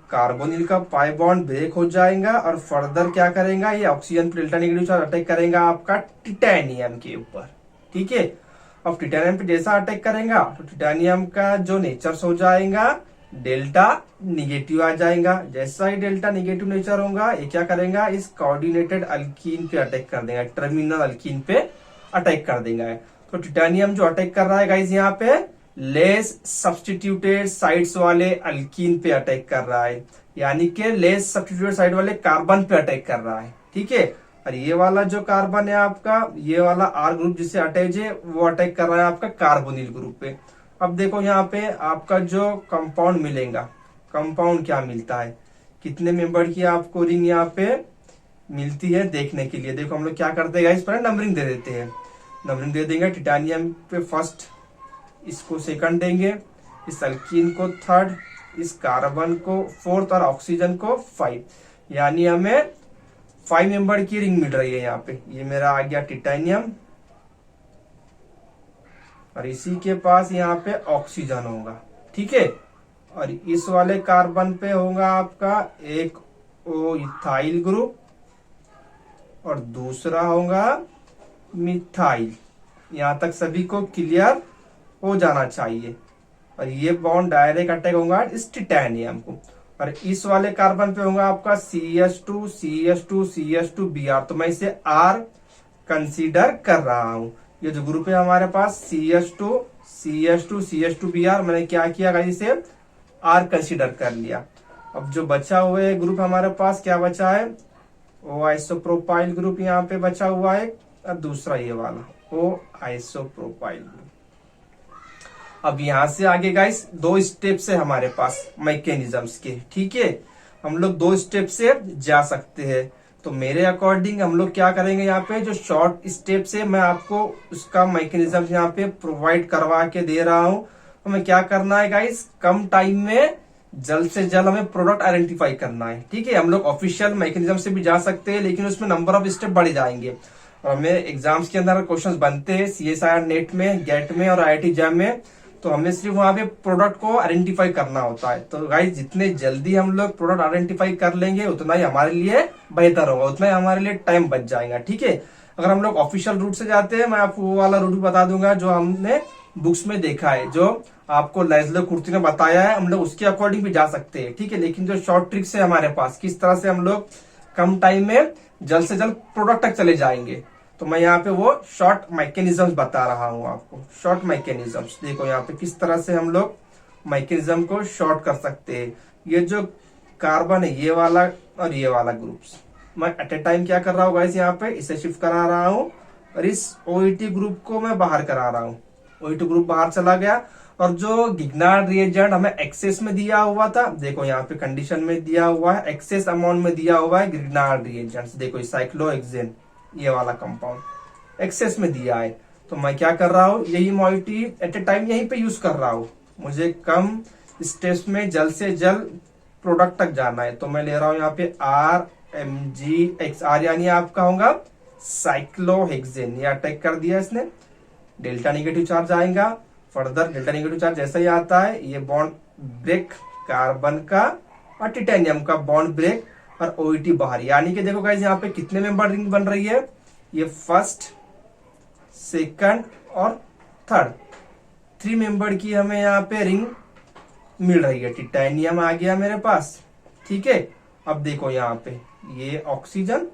कार्बोनिल का पाई बॉन्ड ब्रेक हो जाएगा, और फर्दर क्या करेगा, ये ऑक्सीजन पे डेल्टा नेगेटिव चार्ज अटैक करेगा आपका टिटेनियम के ऊपर, ठीक है। अब टिटेनियम पे जैसा अटैक करेगा तो टिटेनियम का जो नेचर हो जाएगा डेल्टा निगेटिव आ जाएगा। जैसा ही डेल्टा निगेटिव नेचर होगा, ये क्या करेगा, इस कोऑर्डिनेटेड अल्कीन पे अटैक कर देगा, टर्मिनल अल्कीन पे अटैक कर देगा। तो टिटेनियम जो अटैक कर रहा है गाइस, यहाँ पे लेस सब्सटीट्यूटेड साइड्स वाले अल्कीन पे अटैक कर रहा है, यानी कि लेस सब्सटीट्यूटेड साइड वाले कार्बन पे अटैक कर रहा है, ठीक है। और ये वाला जो कार्बन है आपका, ये वाला R ग्रुप जिससे अटैच है, वो अटैक कर रहा है आपका कार्बोनिल ग्रुप पे। अब देखो यहाँ पे आपका जो कंपाउंड मिलेगा, कंपाउंड क्या मिलता है, कितने मेंबर की आपको रिंग यहाँ पे मिलती है देखने के लिए। देखो हम लोग क्या करते हैं गाइस, पर नंबरिंग दे देते हैं, नंबरिंग दे देंगे। टिटेनियम पे फर्स्ट, इसको सेकंड देंगे, इस अल्कीन को थर्ड, इस कार्बन को फोर्थ, और ऑक्सीजन को 5। यानी हमें 5 मेंबर की रिंग मिल रही है यहाँ पे। ये मेरा आ गया टिटेनियम, और इसी के पास यहाँ पे ऑक्सीजन होगा, ठीक है। और इस वाले कार्बन पे होगा आपका एक ओ इथाइल ग्रुप, और दूसरा होगा मिथाइल। यहाँ तक सभी को क्लियर हो जाना चाहिए। और ये बॉन्ड डायरेक्ट अटैक होगा इस टिटेनियम को। और इस वाले कार्बन पे होगा आपका CH2 CH2 CH2 Br। तो मैं इसे R कंसीडर कर रहा हूं। ये जो ग्रुप है हमारे पास CH2 CH2 CH2 Br, मैंने क्या किया गाइस, इसे R कंसीडर कर लिया। अब जो बचा हुए ग्रुप हमारे पास क्या बचा है, ओ आइसोप्रोपाइल ग्रुप यहाँ पे बचा हुआ है, और दूसरा ये वाला ओ आइसोप्रोपाइल ग्रुप। अब यहां से आगे गाइस दो स्टेप से हमारे पास मैकेनिज्म्स के, ठीक है, हम लोग दो स्टेप से जा सकते हैं। तो मेरे अकॉर्डिंग हम लोग क्या करेंगे, यहाँ पे जो शॉर्ट स्टेप से मैं आपको उसका मैकेनिज्म यहाँ पे प्रोवाइड करवा के दे रहा हूं। हमें क्या करना है गाइस, कम टाइम में जल्द से जल्द हमें प्रोडक्ट आइडेंटिफाई करना है, ठीक है। हम लोग ऑफिशियल मैकेनिज्म से भी जा सकते हैं, लेकिन उसमें नंबर ऑफ स्टेप बढ़ जाएंगे। और हमें एग्जाम्स के अंदर क्वेश्चंस बनते हैं CSIR नेट में, गेट में और IIT जैम में, तो हमें सिर्फ वहां पे प्रोडक्ट को आइडेंटिफाई करना होता है। तो गाइस जितने जल्दी हम लोग प्रोडक्ट आइडेंटिफाई कर लेंगे उतना ही हमारे लिए बेहतर होगा, उतना ही हमारे लिए टाइम बच जाएगा, ठीक है। अगर हम लोग ऑफिशियल रूट से जाते हैं, मैं आपको वो वाला रूट बता दूंगा जो हमने बुक्स में देखा है, जो आपको लैज़लो कुर्ती ने बताया है, हम लोग उसके अकॉर्डिंग भी जा सकते हैं, ठीक है। लेकिन जो शॉर्ट ट्रिक्स है हमारे पास, किस तरह से हम लोग कम टाइम में जल्द से जल्द प्रोडक्ट तक चले जाएंगे, तो मैं यहाँ पे वो शॉर्ट मैकेनिज्म्स बता रहा हूँ आपको। शॉर्ट मैकेनिज्म्स देखो यहाँ पे किस तरह से हम लोग मैकेनिज्म को शॉर्ट कर सकते हैं। ये जो कार्बन है, ये वाला और ये वाला ग्रुप्स, मैं एट ए टाइम क्या कर रहा हूँ गाइस, यहाँ पे इसे शिफ्ट करा रहा हूँ और इस OET ग्रुप को मैं बाहर करा रहा हूँ। OET ग्रुप बाहर चला गया, और जो गिग्नार्ड रिएजेंट हमें एक्सेस में दिया हुआ था, देखो यहाँ पे कंडीशन में दिया हुआ है, एक्सेस अमाउंट में दिया हुआ है गिग्नार्ड रिएजेंट्स, देखो साइक्लोहेक्सेन ये वाला कंपाउंड एक्सेस में दिया है। तो मैं क्या कर रहा हूँ, यही मॉइटी एट ए टाइम यहीं पे यूज कर रहा हूँ। मुझे कम स्टेप्स में जल्द से जल्द प्रोडक्ट तक जाना है, तो मैं ले रहा हूँ यहाँ पे RMGXR, यानी आपका होगा साइक्लोहेक्सेन। ये अटैक कर दिया इसने, डेल्टा नेगेटिव चार्ज आएगा। फर्दर डेल्टा नेगेटिव चार्ज जैसा ही आता है, ये बॉन्ड ब्रेक कार्बन का और टिटेनियम का बॉन्ड ब्रेक, और OET बाहर। यानी कि देखो गाइस यहाँ पे कितने मेंबर रिंग बन रही है, ये फर्स्ट, सेकंड और थर्ड, 3 मेंबर की हमें यहाँ पे रिंग मिल रही है। टिटेनियम आ गया मेरे पास, ठीक है। अब देखो यहाँ पे ये ऑक्सीजन,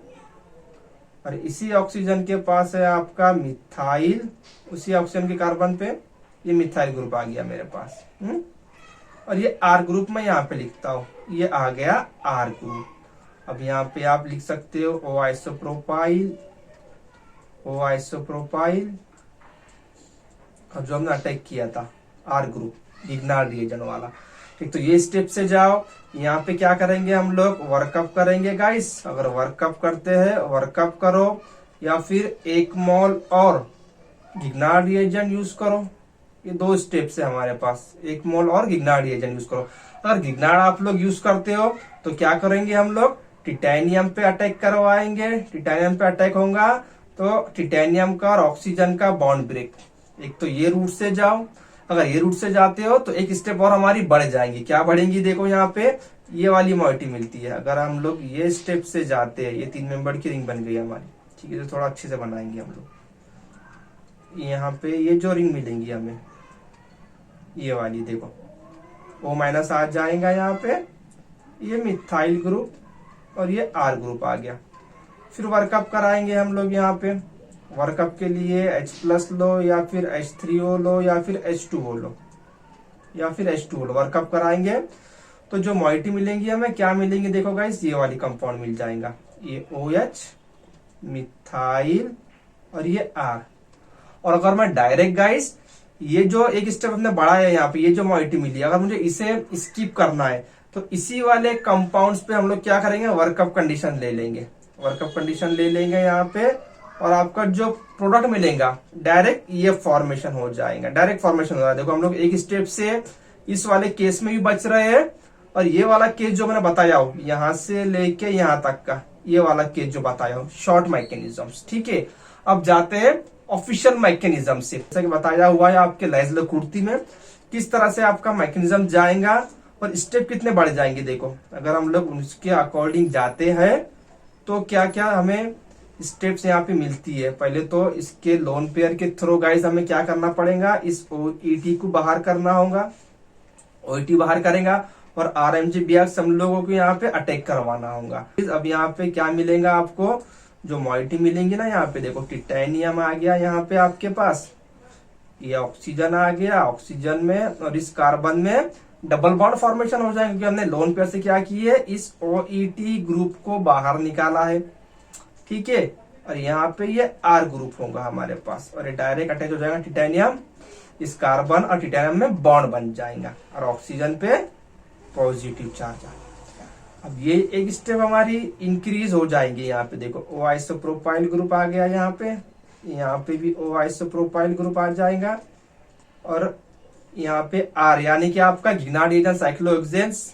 और इसी ऑक्सीजन के पास है आपका मिथाइल, उसी ऑक्सीजन के कार्बन पे ये मिथाइल ग्रुप आ गया मेरे पास। और ये R ग्रुप में यहाँ पे लिखता हूं, ये आ गया R ग्रुप। अब यहाँ पे आप लिख सकते हो ओ आइसोप्रोपाइल, ओ आइसोप्रोपाइल, अब जो हमने अटैक किया था R ग्रुप गिग्नार्ड रिएजेंट वाला, ठीक। तो ये स्टेप से जाओ, यहाँ पे क्या करेंगे हम लोग, वर्कअप करेंगे गाइस। अगर वर्कअप करते हैं, वर्कअप करो, या फिर 1 मोल और गिग्नार्ड रिएजेंट यूज करो। ये 2 स्टेप से हमारे पास, 1 मोल और गिग्नार्ड रिएजेंट यूज करो। अगर गिग्नार्ड आप लोग यूज करते हो तो क्या करेंगे हम लोग, टिटेनियम पे अटैक करवाएंगे। टिटेनियम पे अटैक होगा तो टिटेनियम का और ऑक्सीजन का बॉन्ड ब्रेक। एक तो ये रूट से जाओ, अगर ये रूट से जाते हो तो एक स्टेप और हमारी बढ़ जाएंगी। क्या बढ़ेंगी, देखो यहाँ पे ये वाली मॉइटी मिलती है। अगर हम लोग ये स्टेप से जाते हैं, ये 3 मेंबर की रिंग बन गई हमारी, ठीक है। तो थोड़ा अच्छे से बनाएंगे हम लोग। यहाँ पे ये जो रिंग मिलेंगी हमें, ये वाली देखो, O- आ जाएगा यहाँ पे, ये मिथाइल ग्रुप और ये R ग्रुप आ गया। फिर वर्कअप कराएंगे हम लोग यहाँ पे। वर्कअप के लिए H+ लो, या फिर H3O लो, या फिर H2O लो, या फिर H2O लो, वर्कअप कराएंगे तो जो मॉइटी मिलेंगी हमें, क्या मिलेंगी देखो गाइस, ये वाली कंपाउंड मिल जाएगा, ये OH, मिथाइल और ये R। और अगर मैं डायरेक्ट गाइस ये जो एक स्टेप हमने बढ़ाया है यहाँ पे, ये जो मॉइटी मिली, अगर मुझे इसे स्किप करना है तो इसी वाले कंपाउंड्स पे हम लोग क्या करेंगे, वर्कअप कंडीशन ले लेंगे। वर्कअप कंडीशन ले लेंगे यहाँ पे, और आपका जो प्रोडक्ट मिलेगा डायरेक्ट ये फॉर्मेशन हो जाएगा, डायरेक्ट फॉर्मेशन हो रहा है। देखो हम लोग एक स्टेप से इस वाले केस में भी बच रहे हैं, और ये वाला केस जो मैंने बताया हो, यहाँ से लेके यहाँ तक का ये वाला केस जो बताया हो, शॉर्ट मैकेनिज्म्स, ठीक है। अब जाते हैं ऑफिशियल मैकेनिज्म से, जैसा कि बताया हुआ है आपके लैज़लो कुर्ती में, किस तरह से आपका मैकेनिज्म जाएगा और स्टेप कितने बढ़ जाएंगे। देखो अगर हम लोग उसके अकॉर्डिंग जाते हैं तो क्या क्या हमें स्टेप्स यहाँ पे मिलती है। पहले तो इसके लोन पेयर के थ्रू गाइस हमें क्या करना पड़ेगा, इस OET को बाहर करना होगा। OET बाहर करेगा, और RMGBX हम लोगों को यहाँ पे अटैक करवाना होगा। अब यहाँ पे क्या मिलेगा आपको, जो मॉइटी मिलेंगी ना, यहाँ पे देखो टिटेनियम आ गया यहाँ पे आपके पास, ये ऑक्सीजन आ गया, ऑक्सीजन में और इस कार्बन में डबल बॉन्ड फॉर्मेशन हो जाएगा, क्योंकि हमने लोन पेयर से क्या की है, इस OET ग्रुप को बाहर निकाला है, ठीक है। और यहाँ पे ये R ग्रुप होगा हमारे पास, और ये डायरेक्ट अटैच हो जाएगा टिटेनियम, इस कार्बन और टिटेनियम में बॉन्ड बन जाएगा, और ऑक्सीजन पे पॉजिटिव चार्ज आ जाएगा। अब ये एक स्टेप हमारी इंक्रीज हो जाएगी। यहाँ पे देखो O आइसोप्रोपाइल ग्रुप आ गया, यहाँ पे भी O आइसोप्रोपाइल ग्रुप आ जाएगा, और यहाँ पे R यानी कि आपका गिनाडीजन साइक्लोहेक्सेन्स,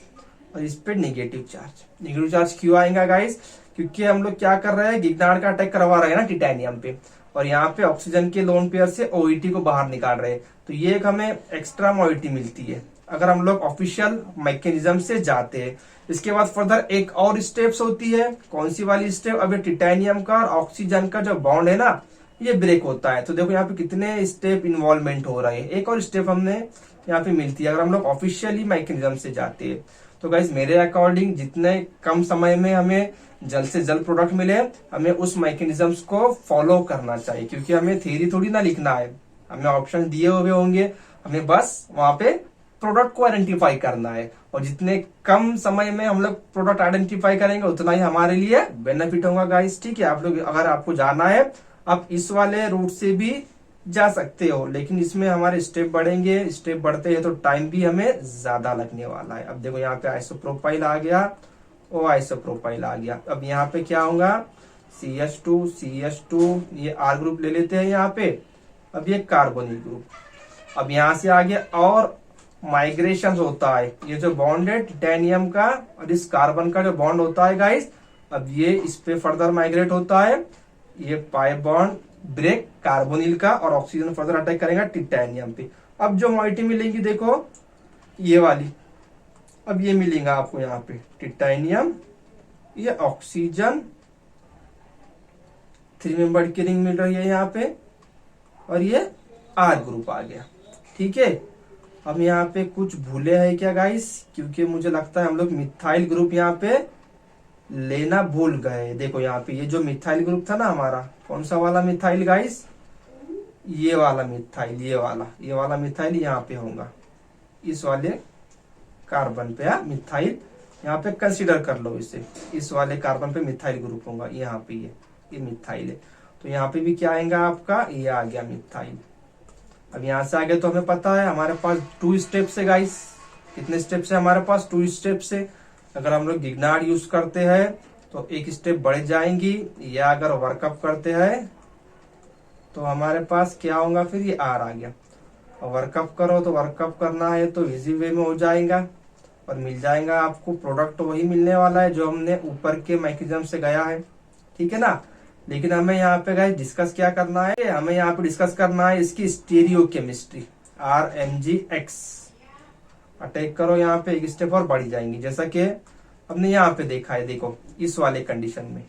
और इस पे नेगेटिव चार्ज क्यों आएगा गाइस, क्योंकि हम लोग क्या कर रहे हैं, गिग्नार्ड का अटैक करवा रहे हैं ना टिटेनियम पे, और यहाँ पे ऑक्सीजन के लोन पेयर से OET को बाहर निकाल रहे हैं, तो ये एक हमें एक्स्ट्रा मॉइटी मिलती है अगर हम लोग ऑफिशियल मैकेनिज्म से जाते हैं। इसके बाद फर्दर एक और स्टेप्स होती है, कौन सी वाली स्टेप, अब टिटेनियम का और ऑक्सीजन का जो बॉन्ड है ना, ये ब्रेक होता है। तो देखो यहाँ पे कितने स्टेप इन्वॉल्वमेंट हो रहे हैं, एक और स्टेप हमने यहाँ पे मिलती है अगर हम लोग ऑफिशियली मैकेनिज्म से जाते हैं। तो गाइस मेरे अकॉर्डिंग जितने कम समय में हमें जल्द से जल्द प्रोडक्ट मिले, हमें उस मैकेनिज्म्स को फॉलो करना चाहिए, क्योंकि हमें थ्योरी थोड़ी ना लिखना है, हमें ऑप्शन दिए हुए होंगे, हमें बस वहां पे प्रोडक्ट को आइडेंटिफाई करना है, और जितने कम समय में हम लोग प्रोडक्ट आइडेंटिफाई करेंगे उतना ही हमारे लिए बेनिफिट होगा गाइस, ठीक है। आप लोग अगर आपको जाना है आप इस वाले रूट से भी जा सकते हो, लेकिन इसमें हमारे स्टेप बढ़ेंगे, स्टेप बढ़ते हैं तो टाइम भी हमें ज्यादा लगने वाला है। अब देखो यहाँ पे आइसोप्रोपाइल आ गया, O आइसोप्रोपाइल आ गया, अब यहाँ पे क्या होगा, CH2 ये R ग्रुप ले लेते हैं यहाँ पे, अब ये कार्बोनिल ग्रुप, अब यहाँ से आगे और माइग्रेशन होता है, ये जो बॉन्ड है टिटेनियम का और इस कार्बन का जो बॉन्ड होता है गाइस, अब ये इस पे फर्दर माइग्रेट होता है, ये पाई बॉन्ड ब्रेक कार्बोनिल का, और ऑक्सीजन फर्दर अटैक करेगा टिटेनियम पे। अब जो मॉइटी मिलेंगी देखो ये वाली, अब ये मिलेगा आपको यहाँ पे टिटेनियम, ये ऑक्सीजन 3 मेंबर्ड की रिंग मिल रही है यहाँ पे, और ये R ग्रुप आ गया, ठीक है। अब यहाँ पे कुछ भूले हैं क्या गाइस, क्योंकि मुझे लगता है हम लोग मिथाइल ग्रुप यहाँ पे लेना भूल गए। देखो यहाँ पे ये जो मिथाइल ग्रुप था ना हमारा, कौन सा वाला मिथाइल गाइस, ये वाला मिथाइल, ये वाला मिथाइल यहाँ पे होगा, इस वाले कार्बन पे मिथाइल यहाँ पे कंसीडर कर लो इसे, इस वाले कार्बन पे मिथाइल ग्रुप होगा, यहाँ पे ये मिथाइल है, तो यहाँ पे भी क्या आएगा आपका, ये आ गया मिथाइल। अब यहाँ से आगे तो हमें पता है हमारे पास 2 स्टेप्स है गाइस, कितने स्टेप्स है हमारे पास, 2 स्टेप्स है। अगर हम लोग गिग्नार्ड यूज करते हैं तो एक स्टेप बढ़ जाएंगी, या अगर वर्कअप करते हैं तो हमारे पास क्या होगा, फिर ये R आ गया, और वर्कअप करो तो वर्कअप करना है तो इजी वे में हो जाएगा, और मिल जाएगा आपको प्रोडक्ट वही मिलने वाला है जो हमने ऊपर के मैकेनिज्म से गया है, ठीक है ना। लेकिन हमें यहाँ पे गाइस डिस्कस क्या करना है, हमें यहाँ पे डिस्कस करना है इसकी स्टीरियो केमिस्ट्री, RMGX अटैक करो, यहाँ पे एक स्टेप और बढ़ी जाएंगी, जैसा कि हमने यहाँ पे देखा है, देखो इस वाले कंडीशन में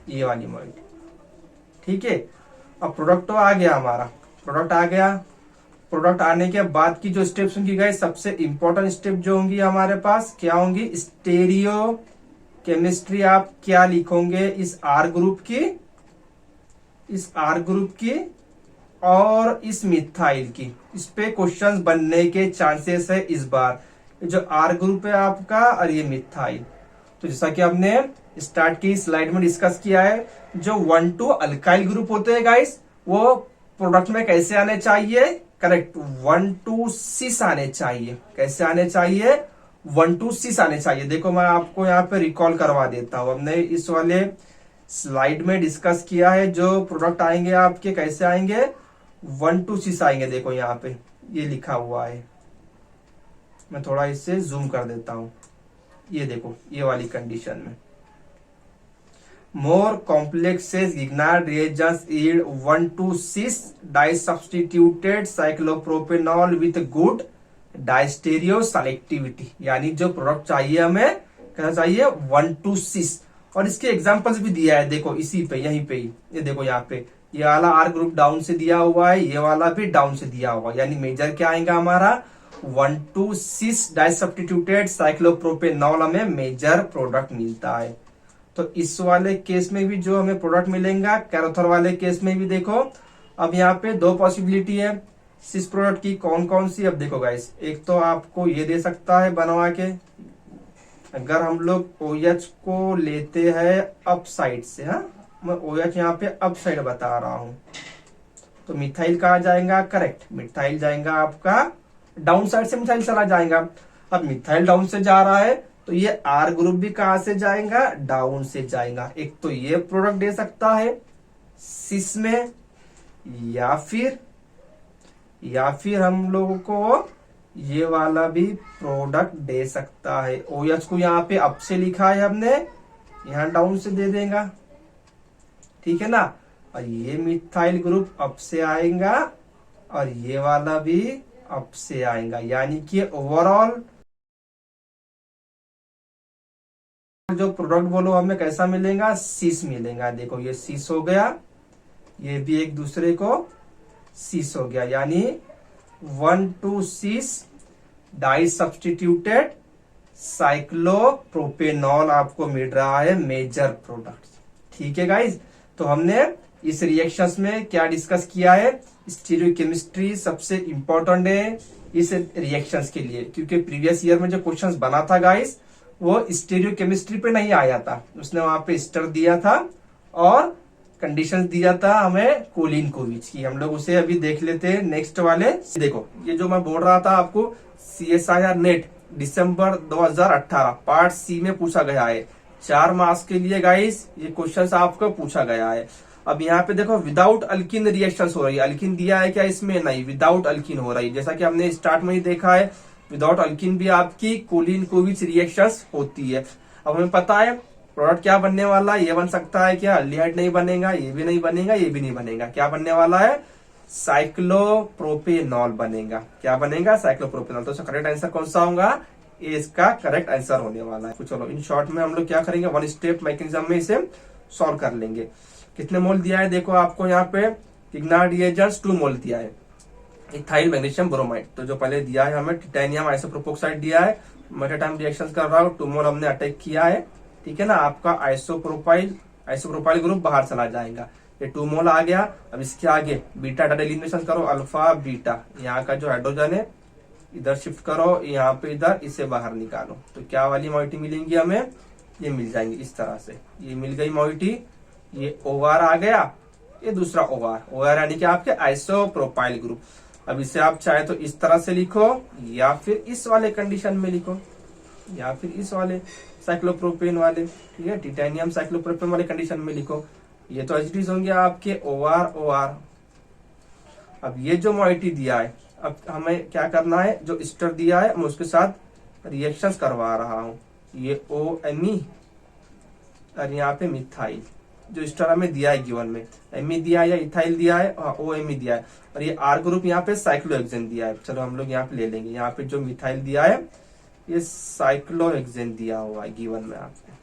ये वाली मॉइटी, ठीक है। अब प्रोडक्ट तो आ गया हमारा, प्रोडक्ट आ गया, प्रोडक्ट आने के बाद की जो स्टेप्स होंगी गाइस, सबसे इंपॉर्टेंट स्टेप जो होंगी हमारे पास क्या होंगी, स्टीरियो केमिस्ट्री। आप क्या लिखोगे, इस R ग्रुप की और इस मिथाइल की, इस पे क्वेश्चंस बनने के चांसेस है इस बार। जो R ग्रुप है आपका और ये मिथाइल, तो जैसा कि हमने स्टार्ट की स्लाइड में डिस्कस किया है, जो 1,2 अल्काइल ग्रुप होते हैं गाइस, वो प्रोडक्ट में कैसे आने चाहिए, करेक्ट 1,2 सिस आने चाहिए। कैसे आने चाहिए, 1,2 सिस आने चाहिए। देखो मैं आपको यहाँ पे रिकॉल करवा देता हूँ, हमने इस वाले स्लाइड में डिस्कस किया है, जो प्रोडक्ट आएंगे आपके कैसे आएंगे, 1,2 सिस आएंगे। देखो यहाँ पे ये लिखा हुआ है, मैं थोड़ा इससे जूम कर देता हूँ, ये देखो ये वाली कंडीशन में more complexes Grignard reagents yield 1,2 cis disubstituted cyclopropanol with good diastereoselectivity. यानी जो प्रोडक्ट चाहिए हमें क्या चाहिए, 1,2 सिस। और इसके एग्जांपल्स भी दिया है, देखो इसी पे यहीं पे ही, ये देखो यहाँ पे ये वाला R ग्रुप डाउन से दिया हुआ है, ये वाला भी डाउन से दिया हुआ है। यानी मेजर क्या आएगा हमारा, 1,2,6 डाई सब्स्टिट्यूटेड साइक्लोप्रोपेनॉल हमें मेजर प्रोडक्ट मिलता है। तो इस वाले केस में भी जो हमें प्रोडक्ट मिलेगा, कैरोथर वाले केस में भी देखो, अब यहाँ पे दो पॉसिबिलिटी है सिस प्रोडक्ट की। कौन कौन सी? अब देखो गाइस, एक तो आपको ये दे सकता है बनवा के, अगर हम लोग OH को लेते हैं अप साइड से, हाँ मैं OH यहाँ पे अप साइड बता रहा हूं, तो मिथाइल कहा जाएगा? करेक्ट, मिथाइल जाएगा आपका डाउन साइड से, मिथाइल चला जाएगा। अब मिथाइल डाउन से जा रहा है तो ये R ग्रुप भी कहां से जाएगा? डाउन से जाएगा। एक तो ये प्रोडक्ट दे सकता है सिस में, या फिर हम लोगों को ये वाला भी प्रोडक्ट दे सकता है। OH को यहाँ पे अप से लिखा है हमने, यहाँ डाउन से दे देगा, ठीक है ना। और ये मिथाइल ग्रुप अप से आएगा और ये वाला भी अप से आएगा, यानी कि ओवरऑल जो प्रोडक्ट बोलो हमें कैसा मिलेगा? सिस मिलेगा। देखो ये सिस हो गया, ये भी एक दूसरे को सिस हो गया, यानी 1,2,6 डाई सब्स्टिट्यूटेड साइक्लोप्रोपेनॉल आपको मिल रहा है मेजर प्रोडक्ट। ठीक है गाइज, तो हमने इस रिएक्शंस में क्या डिस्कस किया है? स्टीरियोकेमिस्ट्री सबसे इंपॉर्टेंट है इस रिएक्शंस के लिए, क्योंकि प्रीवियस ईयर में जो क्वेश्चंस बना था गाइज वो स्टीरियोकेमिस्ट्री पे नहीं आया था। उसने वहां पे स्टर दिया था और कंडीशंस दिया था हमें कोलिन-कोविच की। हम लोग उसे अभी देख लेते हैं नेक्स्ट वाले। देखो ये जो मैं बोल रहा था आपको, CSIR नेट दिसंबर 2018 पार्ट सी में पूछा गया है। 4 मार्क्स के लिए गाइस ये क्वेश्चन आपको पूछा गया है। अब यहाँ पे देखो विदाउट अल्किन रिएक्शन हो रही है। अल्किन दिया है क्या इसमें? नहीं, विदाउट अल्किन हो रही है। जैसा कि हमने स्टार्ट में ही देखा है, विदाउट अल्किन भी आपकी कोलिन-कोविच रिएक्शंस होती है। अब हमें पता है प्रोडक्ट क्या बनने वाला है। ये बन सकता है क्या? अल्डिहाइड नहीं बनेगा, ये भी नहीं बनेगा, ये भी नहीं बनेगा। क्या बनने वाला है? साइक्लोप्रोपेनॉल बनेगा। क्या बनेगा? साइक्लोप्रोपेनॉल। तो करेक्ट आंसर कौन सा होगा? ये इसका करेक्ट आंसर होने वाला है। तो चलो इन शॉर्ट में हम लोग क्या करेंगे, वन स्टेप मैकेनिज्म में इसे सॉल्व कर लेंगे। कितने मोल दिया है देखो आपको यहाँ पे, पिग्नार्ड रिएजेंट्स 2 मोल दिया है इथाइल मैग्नीशियम ब्रोमाइड। तो जो पहले दिया है हमें टाइटेनियम आइसोप्रोपोक्साइड दिया है, मैं टाइम रिएक्शन कर रहा हूँ, 2 मोल हमने अटैक किया है, ठीक है ना। आपका आइसोप्रोपाइल ग्रुप बाहर चला जाएगा, ये 2 मोल आ गया। अब इसके आगे बीटा डाटा एलिमिनेशन करो, अल्फा बीटा, यहाँ का जो हाइड्रोजन है इधर शिफ्ट करो, यहाँ पे इधर इसे बाहर निकालो, तो क्या वाली मॉइटी मिलेंगी हमें? ये मिल जाएंगी इस तरह से। ये मिल गई मॉइटी, ये OR आ गया, ये दूसरा OR यानी कि आपके आइसोप्रोपाइल ग्रुप। अब इसे आप चाहे तो इस तरह से लिखो, या फिर इस वाले कंडीशन में लिखो, या फिर इस वाले साइक्लोप्रोपेन वाले, ठीक है, टाइटेनियम साइक्लोप्रोपेन वाले कंडीशन में लिखो। ये तो एचडीज होंगे आपके OR। अब ये जो मॉइटी दिया है, अब हमें क्या करना है, जो स्टर दिया है मैं उसके साथ रिएक्शंस करवा रहा हूं। ये OMe और यहाँ पे मिथाइल, जो स्टर हमें दिया है गिवन में, एमी दिया है या इथाइल दिया है, OMe दिया है, और ये R ग्रुप यहाँ पे साइक्लोहेक्सेन दिया है। चलो हम लोग यहाँ पे ले लेंगे, यहाँ पे जो मिथाइल दिया है ये साइक्लोहेक्सेन दिया हुआ है गिवन में आपको,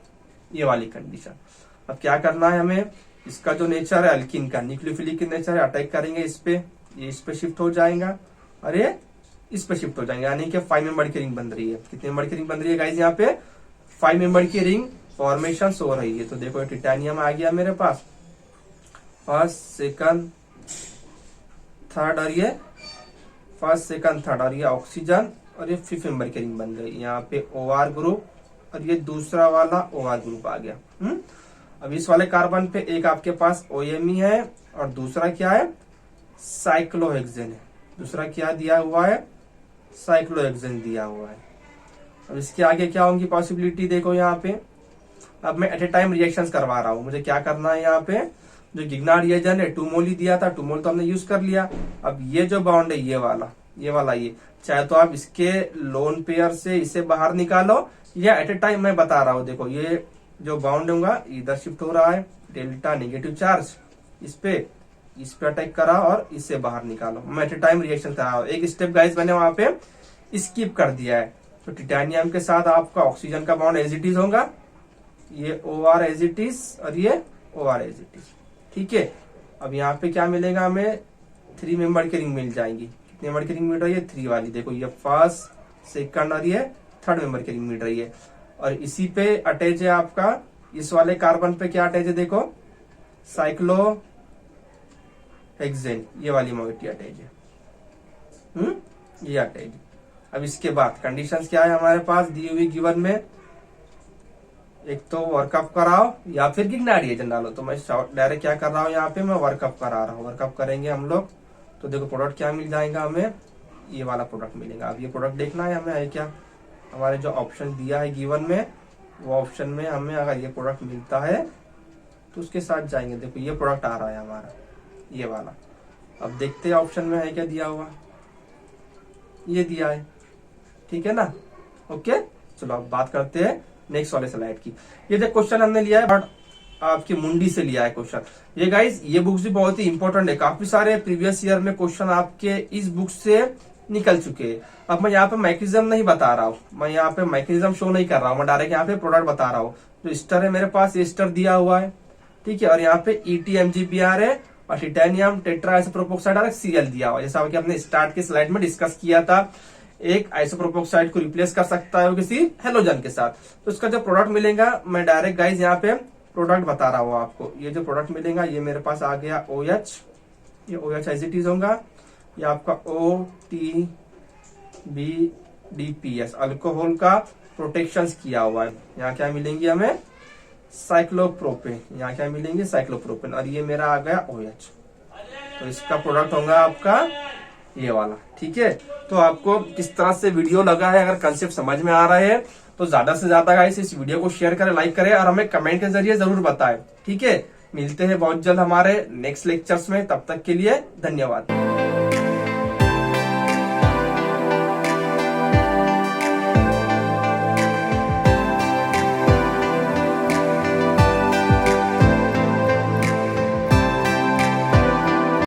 ये वाली कंडीशन। अब क्या करना है हमें, इसका जो नेचर है अल्किन का, न्यूक्लियोफिलिक नेचर है, अटैक करेंगे इस पे, ये इस पे शिफ्ट हो जाएगा और ये इस पे शिफ्ट हो जाएंगे, यानी कि 5 मेंबर की रिंग बन रही है। कितने मेंबर की रिंग बन रही है गाइस? यहाँ पे 5 मेंबर की रिंग फॉर्मेशन हो रही है। तो देखो टाइटेनियम आ गया मेरे पास, फर्स्ट सेकंड थर्ड, और ये फर्स्ट सेकंड थर्ड, और ये ऑक्सीजन, और ये 5 मेंबर की रिंग बन गई। यहाँ पे OR ग्रुप और ये दूसरा वाला OR ग्रुप आ गया। अब इस वाले कार्बन पे एक आपके पास OMe है और दूसरा क्या है, साइक्लोहेक्सेन है। दूसरा क्या दिया हुआ है, साइक्लोहेक्सेन दिया हुआ है। अब इसके आगे क्या होंगी पॉसिबिलिटी, देखो यहाँ पे। अब मैं एट ए टाइम रिएक्शंस करवा रहा हूँ, मुझे क्या करना है, यहाँ पे जो गिग्नार्ड रिएजेंट है 2 मोल ही दिया था, 2 मोल तो हमने यूज कर लिया। अब ये जो बॉन्ड है ये वाला ये चाहे तो आप इसके लोन पेयर से इसे बाहर निकालो, या एट ए टाइम मैं बता रहा हूँ। देखो ये जो बाउंड होगा इधर शिफ्ट हो रहा है, डेल्टा नेगेटिव चार्ज इस पे अटैक करा और इससे बाहर निकालो। मैं एट ए टाइम रिएक्शन करा रहा हूँ। एक स्टेप गाइस मैंने वहां पे स्किप कर दिया है। तो टाइटेनियम के साथ आपका ऑक्सीजन का बॉन्ड एज इट इज होगा, ये OR एज इट इज और ये OR एज इट इज, ठीक है। अब यहाँ पे क्या मिलेगा हमें, 3 मेंबर की रिंग मिल जाएंगी। कितने नंबर की रिंग मिल रही है, 3 वाली। देखो ये फर्स्ट, सेकंड और ये थर्ड नंबर की रिंग मिल रही है। और इसी पे अटैच है आपका, इस वाले कार्बन पे क्या अटैच है, देखो साइक्लोहेक्सेन, ये वाली मोइटी अटैच है। ये अटैच। अब इसके बाद कंडीशंस क्या है हमारे पास दी हुई गिवन में, एक तो वर्कअप कराओ या फिर कितना रिएजेंट डालो। तो मैं डायरेक्ट क्या कर रहा हूँ, यहाँ पे मैं वर्कअप करा रहा हूँ। वर्कअप करेंगे हम लोग तो देखो प्रोडक्ट क्या मिल जाएगा हमें, ये वाला प्रोडक्ट मिलेगा। अब ये प्रोडक्ट देखना है हमें है क्या, हमारे जो ऑप्शन दिया है गिवन में वो ऑप्शन में हमें अगर ये प्रोडक्ट मिलता है तो उसके साथ जाएंगे। देखो ये प्रोडक्ट आ रहा है हमारा, ये वाला। अब देखते हैं ऑप्शन में है क्या दिया हुआ, ये दिया है, ठीक है ना। ओके, चलो अब बात करते हैं नेक्स्ट वाले स्लाइड की। ये जो क्वेश्चन हमने लिया है बट आपकी मुंडी से लिया है क्वेश्चन। ये गाइस ये बुक्स भी बहुत ही इंपॉर्टेंट है, काफी सारे प्रीवियस ईयर में क्वेश्चन आपके इस बुक से निकल चुके हैं। अब मैं यहाँ पे मैकेनिज्म नहीं बता रहा हूँ, मैं यहाँ पे मैकेनिज्म शो नहीं कर रहा हूँ, मैं डायरेक्ट यहाँ पे प्रोडक्ट बता रहा हूँ। जो स्टर है मेरे पास, ये स्टर दिया हुआ है, ठीक है। और यहाँ पे ETMGPR है और टाइटेनियम टेट्रा आइसोप्रोपोक्साइड और Cl दिया हुआ है। जैसा कि हमने स्टार्ट के स्लाइड में डिस्कस किया था, एक आइसोप्रोपोक्साइड को रिप्लेस कर सकता है किसी हेलोजन के साथ। तो इसका जो प्रोडक्ट मिलेगा, मैं डायरेक्ट गाइज यहाँ पे प्रोडक्ट बता रहा हूँ आपको। ये जो प्रोडक्ट मिलेगा ये मेरे पास आ गया OH, ये OH एज इट इज होगा। ये आपका OTBDPS अल्कोहल का प्रोटेक्शन किया हुआ है। यहाँ क्या मिलेंगी हमें, साइक्लोप्रोपेन, यहाँ क्या मिलेंगे साइक्लोप्रोपेन। और ये मेरा आ गया OH, तो इसका प्रोडक्ट होगा आपका ये वाला, ठीक है। तो आपको किस तरह से वीडियो लगा है, अगर कंसेप्ट समझ में आ रहा है तो ज्यादा से ज्यादा गाइस इस वीडियो को शेयर करें, लाइक करें और हमें कमेंट के जरिए जरूर बताएं, ठीक है। मिलते हैं बहुत जल्द हमारे नेक्स्ट लेक्चर्स में, तब तक के लिए धन्यवाद।